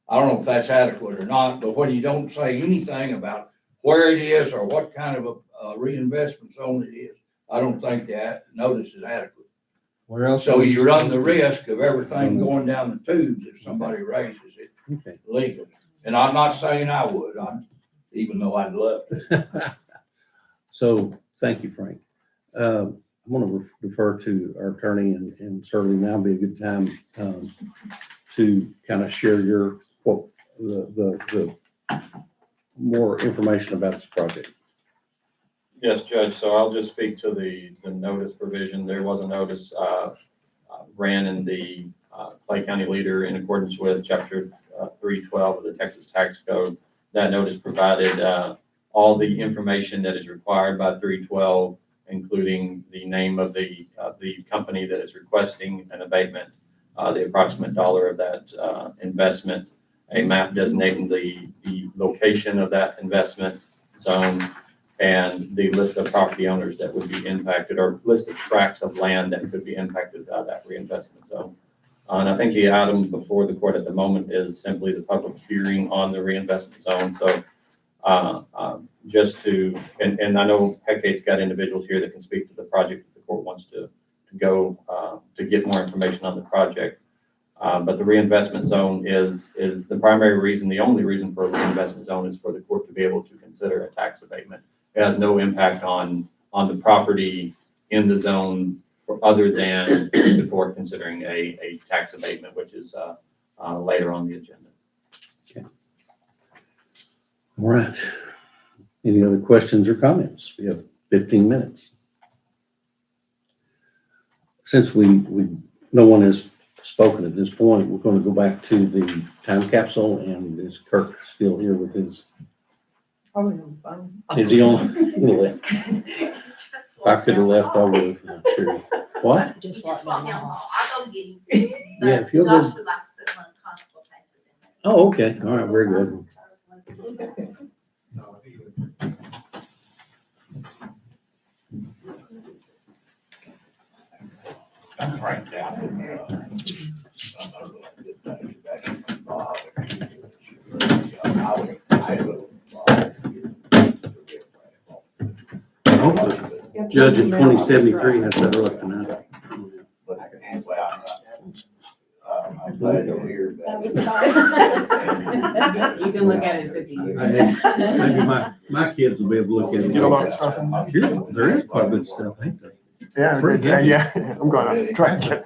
S6: I don't know if that's adequate or not, but when you don't say anything about where it is or what kind of a reinvestment zone it is, I don't think that notice is adequate.
S5: Where else?
S6: So you run the risk of everything going down the tubes if somebody raises it
S1: Okay.
S6: legally. And I'm not saying I would, even though I'd love to.
S1: So, thank you, Frank. I'm gonna defer to our attorney and certainly now be a good time, to kind of share the more information about this project.
S9: Yes, Judge, so I'll just speak to the notice provision. There was a notice ran in the Clay County Leader in accordance with Chapter 312 of the Texas Tax Code. That notice provided all the information that is required by 312, including the name of the company that is requesting an abatement, the approximate dollar of that investment, a map designating the location of that investment zone, and the list of property owners that would be impacted, or list of tracts of land that could be impacted by that reinvestment zone. And I think the item before the court at the moment is simply the public hearing on the reinvestment zone. So just to, and I know Hecate's got individuals here that can speak to the project if the court wants to go to get more information on the project. But the reinvestment zone is the primary reason, the only reason for a reinvestment zone is for the court to be able to consider a tax abatement. It has no impact on the property in the zone other than the court considering a tax abatement, which is later on the agenda.
S1: All right. Any other questions or comments? We have 15 minutes. Since no one has spoken at this point, we're going to go back to the time capsule, and is Kirk still here with his?
S10: Probably on the phone.
S1: Is he on? If I could have left, I would have. Sure. What?
S3: Just
S7: Just
S3: walk
S7: walk
S3: down the
S7: down the
S3: hall.
S7: hall. I'll go get him.
S1: Yeah, if you'll go.
S7: Josh would like to
S1: Oh, okay, all right, very good. Hopefully, Judge in 2073 has better luck than I.
S6: I'm glad to hear that.
S10: You can look at it in 50 years.
S1: Maybe my kids will be able to look at it.
S2: Get a lot of stuff in there.
S1: There is quite a bit of stuff, ain't there?
S2: Yeah,
S1: Pretty heavy.
S2: yeah, I'm gonna try to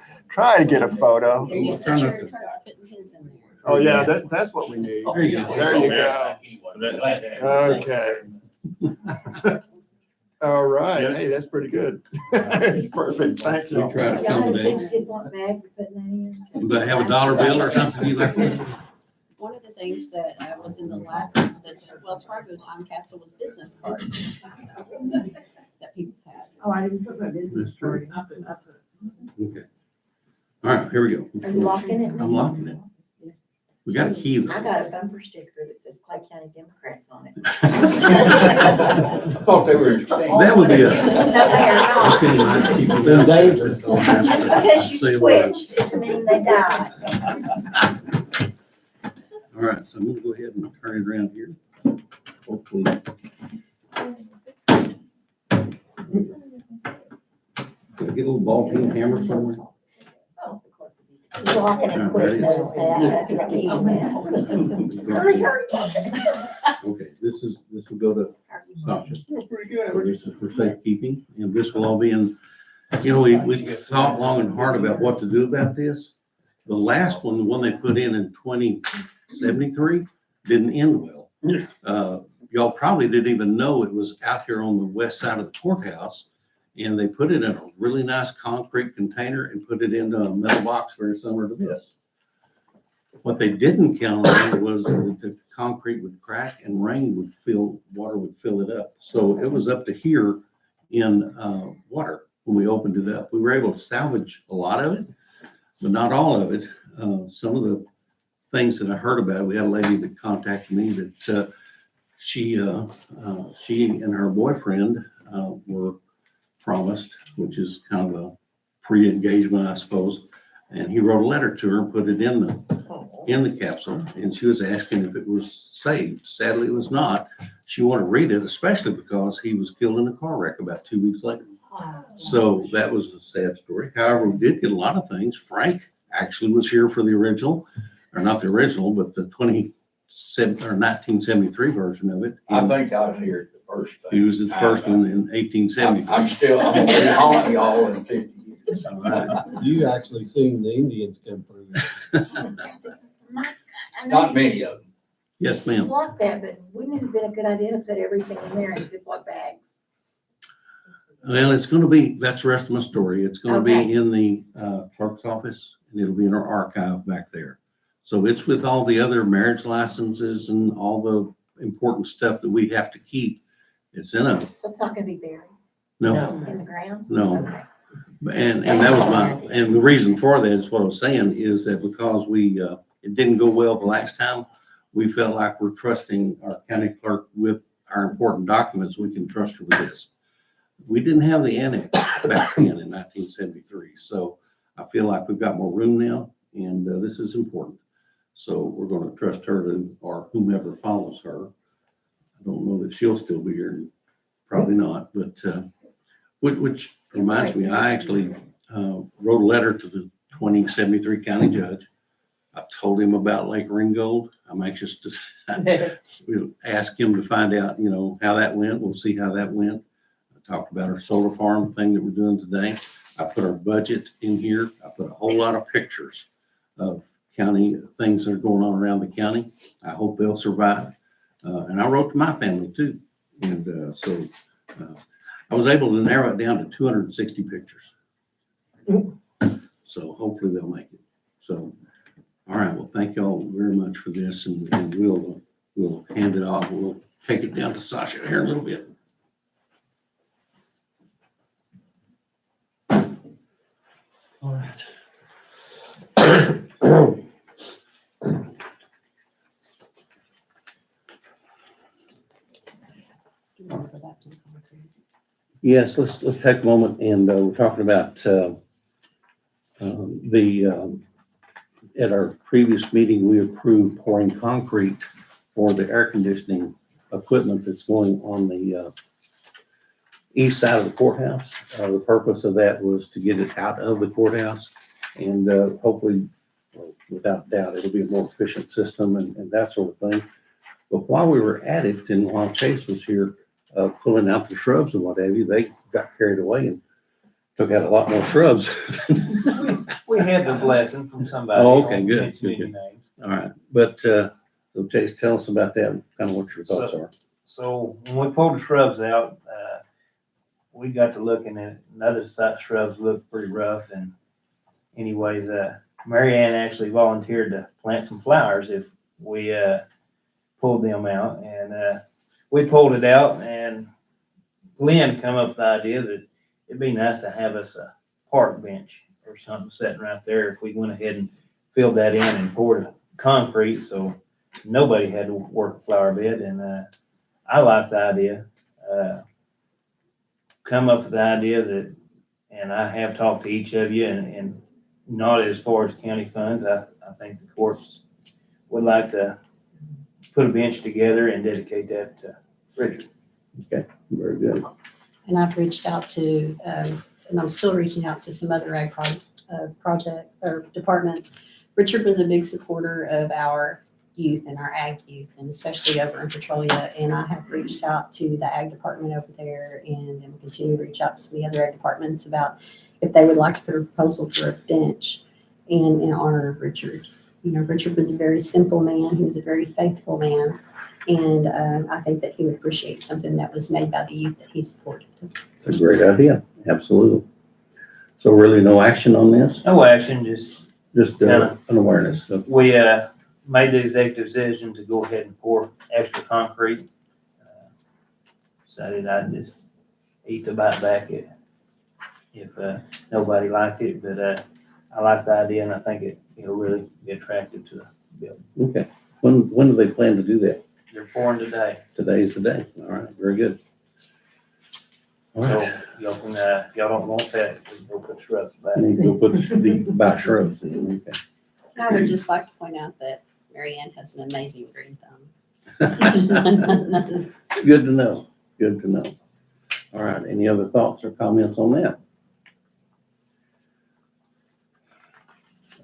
S2: get a photo.
S3: Here, you
S1: Trying
S3: sure
S1: not to-
S3: putting his in there.
S2: Oh, yeah, that's what we need.
S1: There you go.
S2: There you go. Okay. All right, hey, that's pretty good. Perfect, thank
S1: We
S2: you.
S1: try to accommodate.
S8: What bag you're putting that in?
S1: But have a dollar bill or something you like to?
S3: One of the things that was in the Wells Fargo time capsule was business cards that people had.
S10: Oh, I didn't put my business
S1: That's true.
S10: card up and up.
S1: Okay. All right, here we go.
S8: Are you locking it?
S1: I'm locking it. We got a key though.
S8: I got a bumper sticker that says Clay County Democrats on it.
S6: I thought they were extinct.
S1: That would be a.
S8: No, they are not.
S1: Okay, nice people
S5: Been
S1: down.
S5: dangerous.
S8: Just because you
S1: Say what?
S8: switched doesn't mean they died.
S1: All right, so I'm gonna go ahead and turn it around here. Hopefully. Can I get a little ball peen hammer somewhere?
S8: He's locking it quick, knows that. That's the key, man. Hurry, hurry.
S1: Okay, this will go to Sasha. This is for safekeeping, and this will all be in, we thought long and hard about what to do about this. The last one, the one they put in 2073, didn't end well. Y'all probably didn't even know it was out here on the west side of the courthouse. And they put it in a really nice concrete container and put it into a metal box very similar to this. What they didn't count on was that the concrete would crack and water would fill it up. So it was up to here in water when we opened it up. We were able to salvage a lot of it, but not all of it. Some of the things that I heard about, we had a lady that contacted me that she and her boyfriend were promised, which is kind of a pre-engagement, I suppose. And he wrote a letter to her and put it in the capsule. And she was asking if it was saved. Sadly, it was not. She wanted to read it, especially because he was killed in a car wreck about 2 weeks later. So that was a sad story. However, we did get a lot of things. Frank actually was here for the original, or not the original, but the 1973 version of it.
S6: I think I was here at the first
S1: He
S6: thing.
S1: was his first one in 1873.
S6: I'm gonna be haunting y'all in 50 years.
S1: All right.
S5: You actually seen the Indians come through.
S6: Not many of them.
S1: Yes, ma'am.
S8: Block that, but wouldn't it have been a good idea to put everything in there in Ziploc bags?
S1: Well, it's gonna be, that's the rest of my story. It's gonna
S8: Okay.
S1: be in the clerk's office, and it'll be in our archive back there. So it's with all the other marriage licenses and all the important stuff that we have to keep. It's in a,
S8: So it's not gonna be buried
S1: no,
S8: in the ground?
S1: no.
S8: Okay.
S1: And that was and the reason for that is what I was saying is that because it didn't go well the last time, we felt like we're trusting our county clerk with our important documents. We can trust her with this. We didn't have the annex back then in 1973. So I feel like we've got more room now, and this is important. So we're going to trust her or whomever follows her. I don't know that she'll still be here, probably not, but which reminds me, I actually wrote a letter to the 2073 county judge. I told him about Lake Ringgold. I'm anxious to we'll ask him to find out, how that went. We'll see how that went. I talked about our solar farm thing that we're doing today. I put our budget in here. I put a whole lot of pictures of county things that are going on around the county. I hope they'll survive. And I wrote to my family too. And so I was able to narrow it down to 260 pictures. So hopefully they'll make it. So, all right, well, thank y'all very much for this, and we'll hand it off. We'll take it down to Sasha here in a little bit. All right. Yes, let's take a moment and, we're talking about, at our previous meeting, we approved pouring concrete for the air conditioning equipment that's going on the, east side of the courthouse. The purpose of that was to get it out of the courthouse and, hopefully, well, without doubt, it'll be a more efficient system and that sort of thing. But while we were at it and while Chase was here, pulling out the shrubs and what have you, they got carried away and took out a lot more shrubs.
S4: We had the blessing from somebody.
S1: Oh, okay,
S4: I won't
S1: good,
S4: mention
S1: good,
S4: any
S1: good.
S4: names.
S1: All right, but, so Chase, tell us about that, kind of what your thoughts are.
S4: So when we pulled the shrubs out, we got to looking at it, and other shrubs looked pretty rough, and anyways, Mary Ann actually volunteered to plant some flowers if we, pulled them out, and, we pulled it out, and Glenn come up with the idea that it'd be nice to have us a park bench or something sitting right there if we went ahead and filled that in and poured concrete, so nobody had to work a flower bed, and, I like the idea. Come up with the idea that, and I have talked to each of you, and not as far as county funds, I think the courts would like to put a bench together and dedicate that to Richard.
S1: Very good.
S3: And I've reached out to, and I'm still reaching out to some other ag project or departments. Richard was a big supporter of our youth and our ag youth, and especially over in Petrolia. And I have reached out to the ag department over there, and will continue to reach out to some of the other ag departments about if they would like to put a proposal for a bench in honor of Richard. You know, Richard was a very simple man. He was a very faithful man. And I think that he would appreciate something that was made by the youth that he supported.
S1: It's a great idea, absolutely. So really no action on this,
S4: No action, just
S1: just an awareness. So,
S4: we made the executive decision to go ahead and pour extra concrete. Decided I'd just eat the bite back if nobody liked it, but I like the idea, and I think it'll really be attractive to the building.
S1: okay, when do they plan to do that?
S4: They're pouring today,
S1: Today's the day. All right, very good. All
S4: so
S1: right.
S4: y'all can, y'all don't want that, we can go put shrubs back.
S1: I need to go put the buy shrubs in, okay.
S3: I would just like to point out that Mary Ann has an amazing green thumb.
S1: It's good to know, good to know. All right, any other thoughts or comments on that?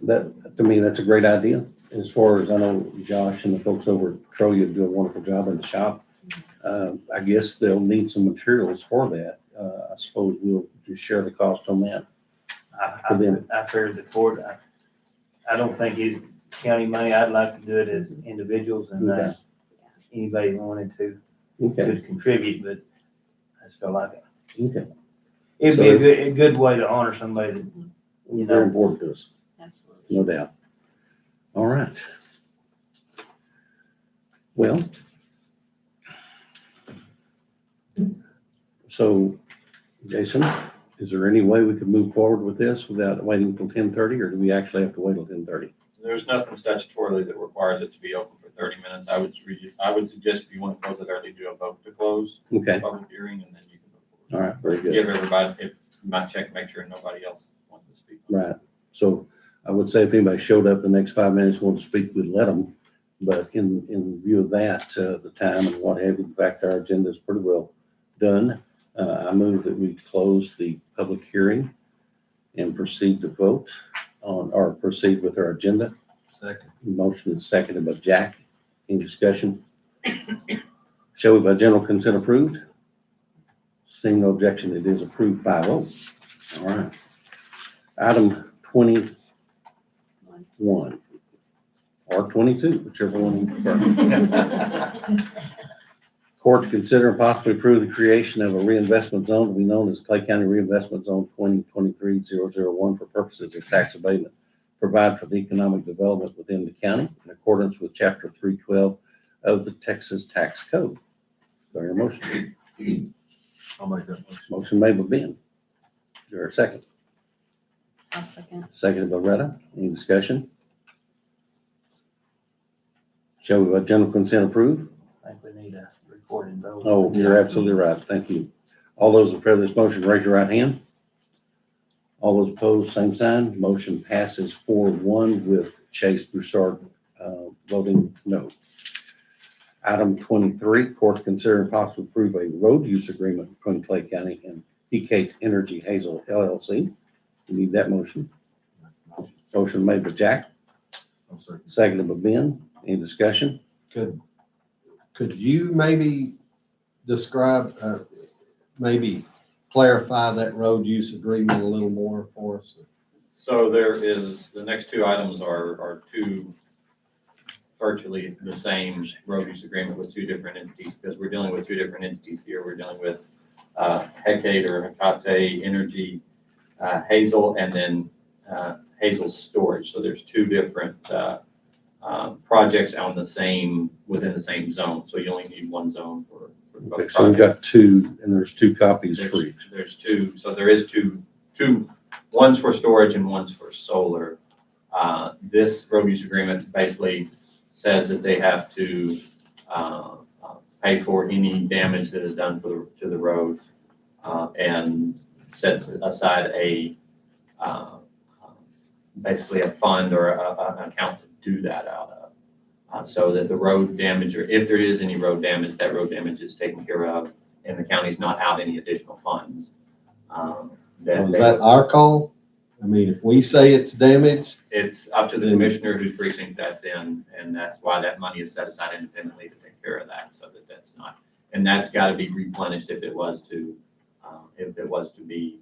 S1: That, to me, that's a great idea. As far as I know, Josh and the folks over at Petrolia do a wonderful job in the shop. I guess they'll need some materials for that. I suppose we'll just share the cost on that. For them.
S4: I figured the court, I don't think it's county money, I'd like to do it as individuals, and
S1: Okay.
S4: anybody who wanted to
S1: Okay,
S4: could contribute, but I just feel like
S1: okay.
S4: it'd be a good way to honor somebody that, you
S1: Very
S4: know.
S1: important to us,
S3: Absolutely.
S1: no doubt. All right. Well, so Jason, is there any way we could move forward with this without waiting until 10:30, or do we actually have to wait until 10:30?
S9: There's nothing statutorily that requires it to be open for 30 minutes. I would suggest if you want to close it early, do a vote to close the
S1: Okay,
S9: public hearing, and then you can vote for
S1: all right, very
S9: it.
S1: good.
S9: Give everybody, if you might check, make sure nobody else wants to speak.
S1: Right. So I would say if anybody showed up the next 5 minutes, wanted to speak, we'd let them. But in view of that, the time and what have you, the fact our agenda is pretty well done. I move that we close the public hearing and proceed to vote on, or proceed with our agenda.
S5: Second.
S1: Motion is seconded by Jack. Any discussion? Shall we by general consent approved? Seeing no objection, it is approved 5-0. All right. Item 21 or 22, whichever one you prefer. Court to consider and possibly approve the creation of a reinvestment zone to be known as Clay County Reinvestment Zone 2023-001 for purposes of tax abatement. Provide for the economic development within the county in accordance with Chapter 312 of the Texas Tax Code. Do I hear a motion?
S5: I'll make that motion.
S1: Motion made by Ben. Is there a second?
S3: I'll second.
S1: Seconded by Retta. Any discussion? Shall we by general consent approve?
S4: I think we need a recorded vote.
S1: Oh, you're absolutely right. Thank you. All those in favor of this motion, raise your right hand. All those opposed, same sign. Motion passes 4-1 with Chase Broussard voting no. Item 23, court to consider and possibly approve a road use agreement between Clay County and PK Energy Hazel LLC. We need that motion. Motion made by Jack, seconded by Ben. Any discussion?
S5: Could you maybe describe, maybe clarify that road use agreement a little more for us?
S9: So there is, the next two items are two virtually the same road use agreement with two different entities, because we're dealing with two different entities here. We're dealing with Hecate or Hecate Energy Hazel, and then Hazel Storage. So there's two different projects within the same zone. So you only need one zone for both
S1: Okay, so we've got two, and there's two copies for each.
S9: There's two, so there is two, one's for storage and one's for solar. This road use agreement basically says that they have to pay for any damage that is done to the road, and sets aside basically a fund or an account to do that out of. So that the road damage, or if there is any road damage, that road damage is taken care of, and the county's not out any additional funds.
S5: Is that our call? I mean, if we say it's damaged,
S9: It's up to the
S5: Then-
S9: commissioner whose precinct that's in, and that's why that money is set aside independently to take care of that, so that that's not, and that's gotta be replenished if it was to be.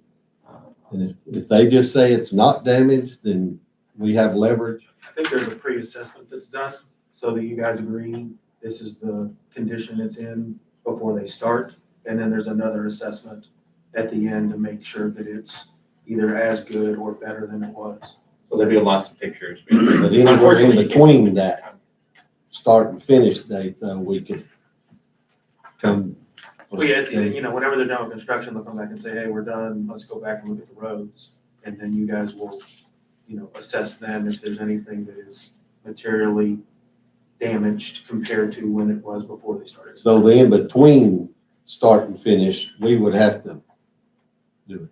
S5: and if they just say it's not damaged, then we have leverage.
S12: I think there's a pre-assessment that's done, so that you guys agree this is the condition it's in before they start. And then there's another assessment at the end to make sure that it's either as good or better than it was.
S9: So there'll be lots of pictures.
S5: But anywhere in
S9: Unfortunately,
S5: between that start and finish date, though, we could come.
S12: Well, yeah, at the end, whenever they're done with construction, they'll come back and say, hey, we're done, let's go back and look at the roads. And then you guys will, assess then if there's anything that is materially damaged compared to when it was before they started.
S5: So the in between start and finish, we would have to do it.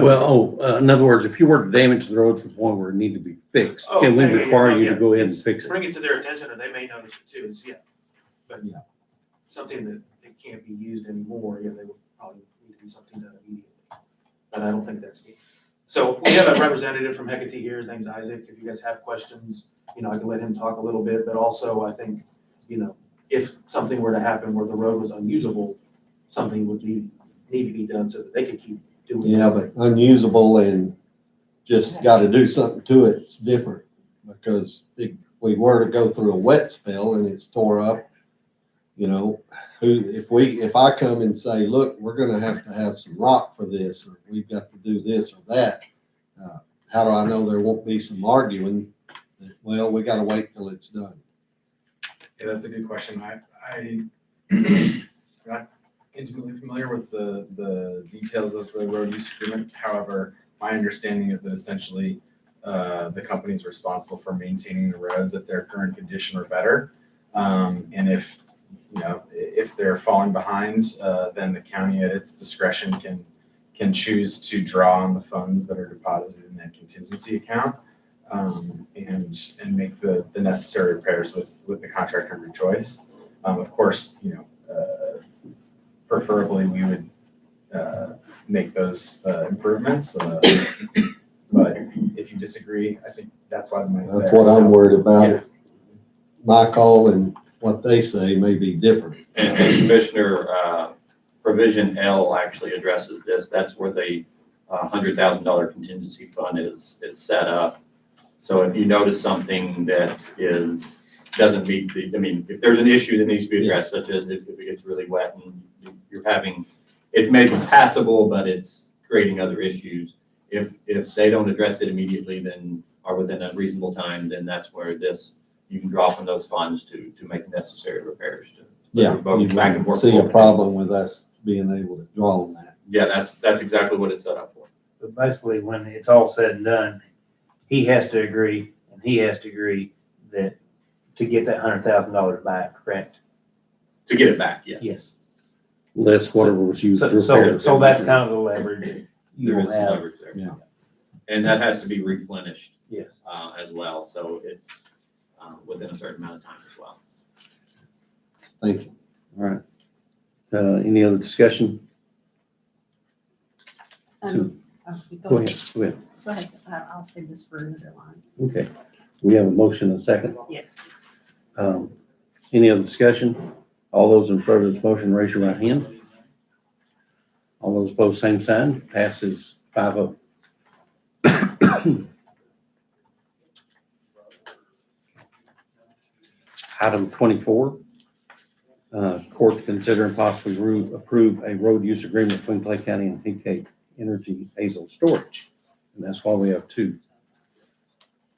S1: Well, in other words, if you were to damage the road to the point where it needed to be fixed,
S12: Oh,
S1: can we
S12: yeah, yeah,
S1: require
S12: yeah,
S1: you to
S12: yeah.
S1: go ahead and fix it?
S12: Bring it to their attention, or they may notice it too, but
S5: Yeah.
S12: something that it can't be used anymore, they would probably need to be something done immediately. But I don't think that's the, so we have a representative from Hecate here, his name's Isaac. If you guys have questions, I can let him talk a little bit, but also I think, if something were to happen where the road was unusable, something would need to be done so that they could keep doing it.
S5: Yeah, but unusable and just gotta do something to it, it's different. Because if we were to go through a wet spell and it's tore up, if I come and say, look, we're gonna have some rock for this, or we've got to do this or that, how do I know there won't be some arguing? Well, we gotta wait till it's done.
S13: Yeah, that's a good question. I'm not intimately familiar with the details of the road use agreement. However, my understanding is that essentially the company is responsible for maintaining the roads at their current condition or better. And if they're falling behind, then the county at its discretion can choose to draw on the funds that are deposited in that contingency account. And make the necessary repairs with the contractor of your choice. Of course, preferably we would make those improvements. But if you disagree, I think that's why the money's there.
S5: That's what I'm worried about.
S13: Yeah.
S5: My call and what they say may be different.
S9: And Commissioner, Provision L actually addresses this. That's where the $100,000 contingency fund is set up. So if you notice something that doesn't meet if there's an issue that needs to be addressed, such as if it gets really wet and it's made passable, but it's creating other issues. If they don't address it immediately, then, or within a reasonable time, then that's where you can draw from those funds to make necessary repairs.
S5: Yeah, you
S9: back and forth.
S5: see a problem with us being able to draw on that.
S9: Yeah, that's exactly what it's set up for.
S2: But basically, when it's all said and done, he has to agree, and he has to agree that to get that $100,000 back, correct?
S9: To get it back, yes.
S2: Yes.
S1: less whatever was used to
S4: So,
S1: repair.
S4: so that's kind of the leverage you
S9: There
S4: will
S9: is some
S4: have.
S9: leverage there.
S5: Yeah.
S9: And that has to be replenished,
S4: Yes.
S9: as well, so it's, within a certain amount of time as well.
S5: Thank you.
S1: All right. Any other discussion?
S3: Go
S1: Go
S3: ahead.
S1: ahead, go ahead.
S3: Go ahead. I'll say this for another line.
S1: Okay. We have a motion and a second.
S10: Yes.
S1: Any other discussion? All those in favor of this motion, raise your right hand. All those opposed, same sign. Passes 5-0. Item 24, court to consider and possibly approve a road use agreement between Clay County and Hickey Energy Hazel Storage. And that's why we have two.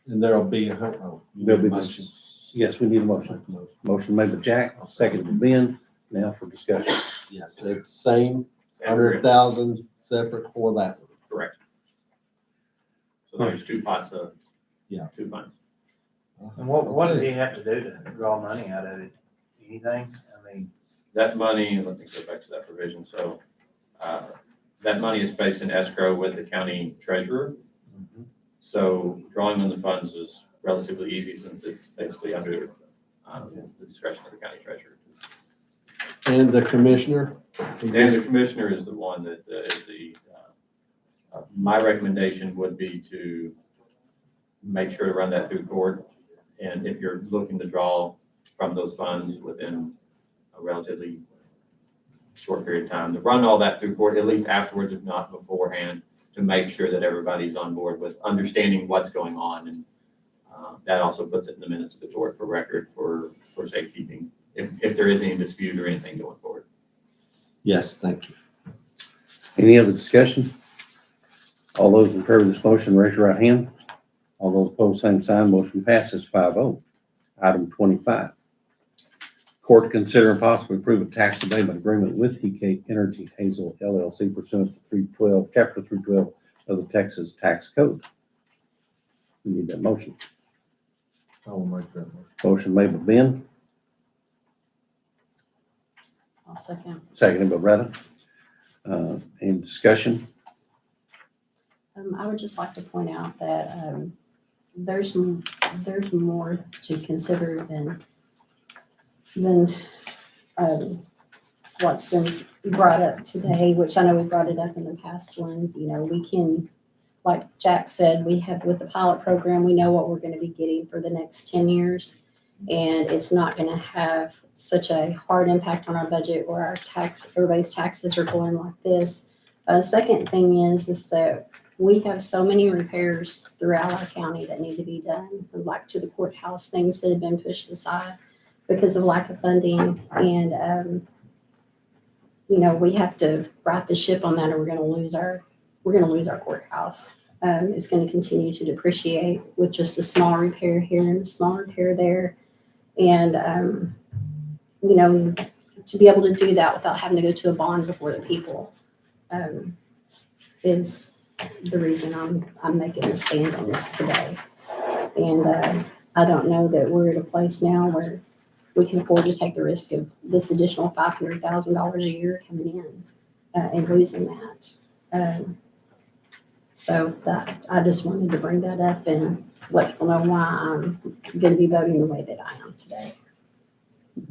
S5: And there'll be oh.
S1: There'll be
S5: motion.
S1: Yes, we need a motion. Motion made by Jack, seconded by Ben. Now for discussion.
S5: Yes, it's same,
S9: Same agreement.
S5: 100,000 separate for that one.
S9: Correct. So there's two pots of.
S5: Yeah.
S9: Two funds.
S4: And what does he have to do to draw money out of it? Anything? I mean,
S9: That money, let me go back to that provision, so, that money is placed in escrow with the county treasurer. So drawing on the funds is relatively easy since it's basically under, the discretion of the county treasurer.
S5: And the commissioner?
S9: And the commissioner is the one that is my recommendation would be to make sure to run that through court. And if you're looking to draw from those funds within a relatively short period of time, to run all that through court, at least afterwards, if not beforehand, to make sure that everybody's on board with understanding what's going on. And that also puts it in the minutes of the court for record for safekeeping, if there is any dispute or anything going forward.
S5: Yes, thank you.
S1: Any other discussion? All those in favor of this motion, raise your right hand. All those opposed, same sign. Motion passes 5-0. Item 25. Court to consider and possibly approve a tax abatement agreement with Hickey Energy Hazel LLC pursuant to 312, Chapter 312 of the Texas Tax Code. We need that motion.
S5: I will make that motion.
S1: Motion made by Ben,
S3: I'll second.
S1: seconded by Retta. Any discussion?
S3: I would just like to point out that there's more to consider than what's been brought up today, which I know we brought it up in the past one. You know, we can, like Jack said, we have with the pilot program, we know what we're going to be getting for the next 10 years. And it's not going to have such a hard impact on our budget where everybody's taxes are going like this. Second thing is that we have so many repairs throughout our county that need to be done, like to the courthouse, things that have been pushed aside because of lack of funding. And, you know, we have to right the ship on that or we're going to lose our courthouse. It's going to continue to depreciate with just a small repair here and a small repair there. And, you know, to be able to do that without having to go to a bond before the people is the reason I'm making a stand on this today. And I don't know that we're at a place now where we can afford to take the risk of this additional $500,000 a year coming in and losing that. So that I just wanted to bring that up and let people know why I'm going to be voting the way that I am today.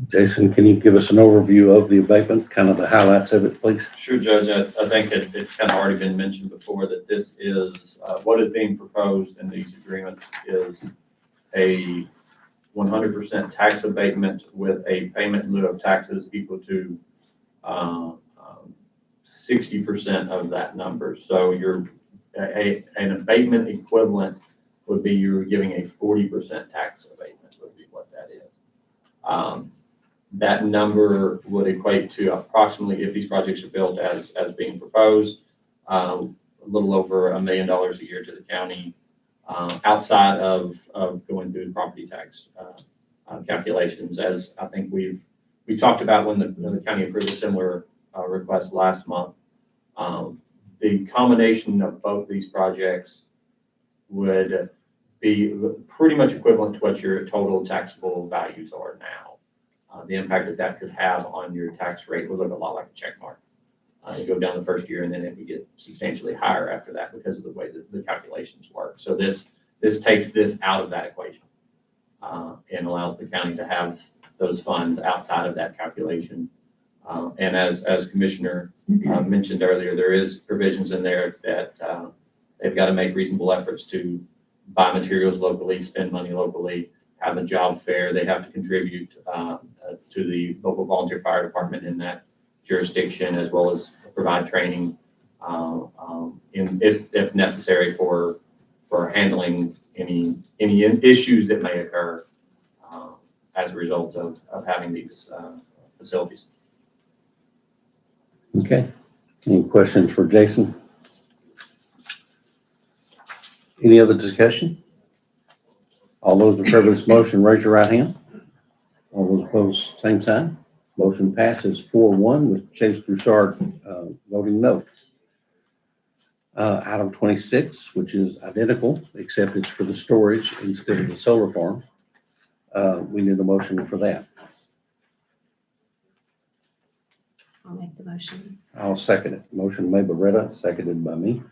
S1: Jason, can you give us an overview of the abatement, kind of the highlights of it, please?
S9: Sure, Judge. I think it's kind of already been mentioned before that this is, what is being proposed in these agreements is a 100% tax abatement with a payment in lieu of taxes equal to 60% of that number. So an abatement equivalent would be you're giving a 40% tax abatement would be what that is. That number would equate to approximately, if these projects are built as being proposed, a little over $1 million a year to the county, outside of going through the property tax calculations. As I think we talked about when the county approved a similar request last month. The combination of both these projects would be pretty much equivalent to what your total taxable values are now. the impact that that could have on your tax rate would look a lot like a check mark. You go down the first year and then it would get substantially higher after that because of the way that the calculations work. So this takes this out of that equation and allows the county to have those funds outside of that calculation. And as Commissioner mentioned earlier, there is provisions in there that they've got to make reasonable efforts to buy materials locally, spend money locally, have a job fair. They have to contribute to the local volunteer fire department in that jurisdiction, as well as provide training if necessary for handling any issues that may occur as a result of having these facilities.
S1: Okay. Any questions for Jason? Any other discussion? All those in favor of this motion, raise your right hand. All those opposed, same sign. Motion passes 4-1 with Chase Broussard voting no. Item 26, which is identical, except it's for the storage instead of the solar farm. We need a motion for that.
S3: I'll make the motion.
S1: I'll second it. Motion made by Retta, seconded by me.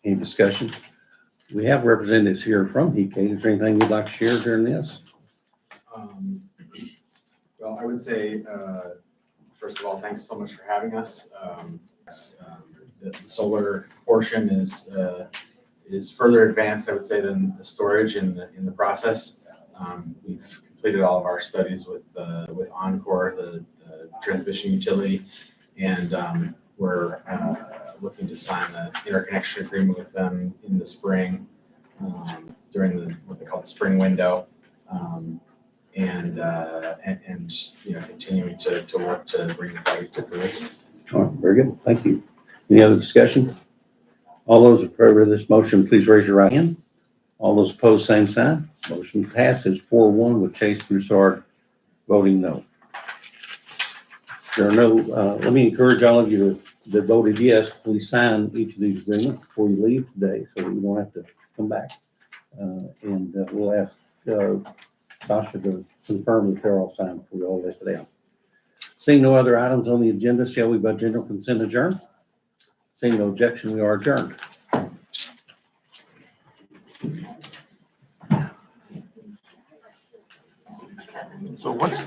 S1: Any discussion? We have representatives here from HECADE. Is there anything you'd like to share during this?
S13: Well, I would say, first of all, thanks so much for having us. The solar portion is further advanced, I would say, than the storage in the process. We've completed all of our studies with Encore, the transmission utility, and we're looking to sign the interconnection agreement with them in the spring during what they call the spring window. And continuing to work to bring the project to fruition.
S1: All right, very good. Thank you. Any other discussion? All those in favor of this motion, please raise your right hand. All those opposed, same sign. Motion passes 4-1 with Chase Broussard voting no. There are no, let me encourage all of you that voted yes, please sign each of these agreements before you leave today so that you don't have to come back. And we'll ask Sasha to confirm that they're all signed before we all let it out. Seeing no other items on the agenda, shall we by general consent adjourn? Seeing no objection, we are adjourned.
S12: So what's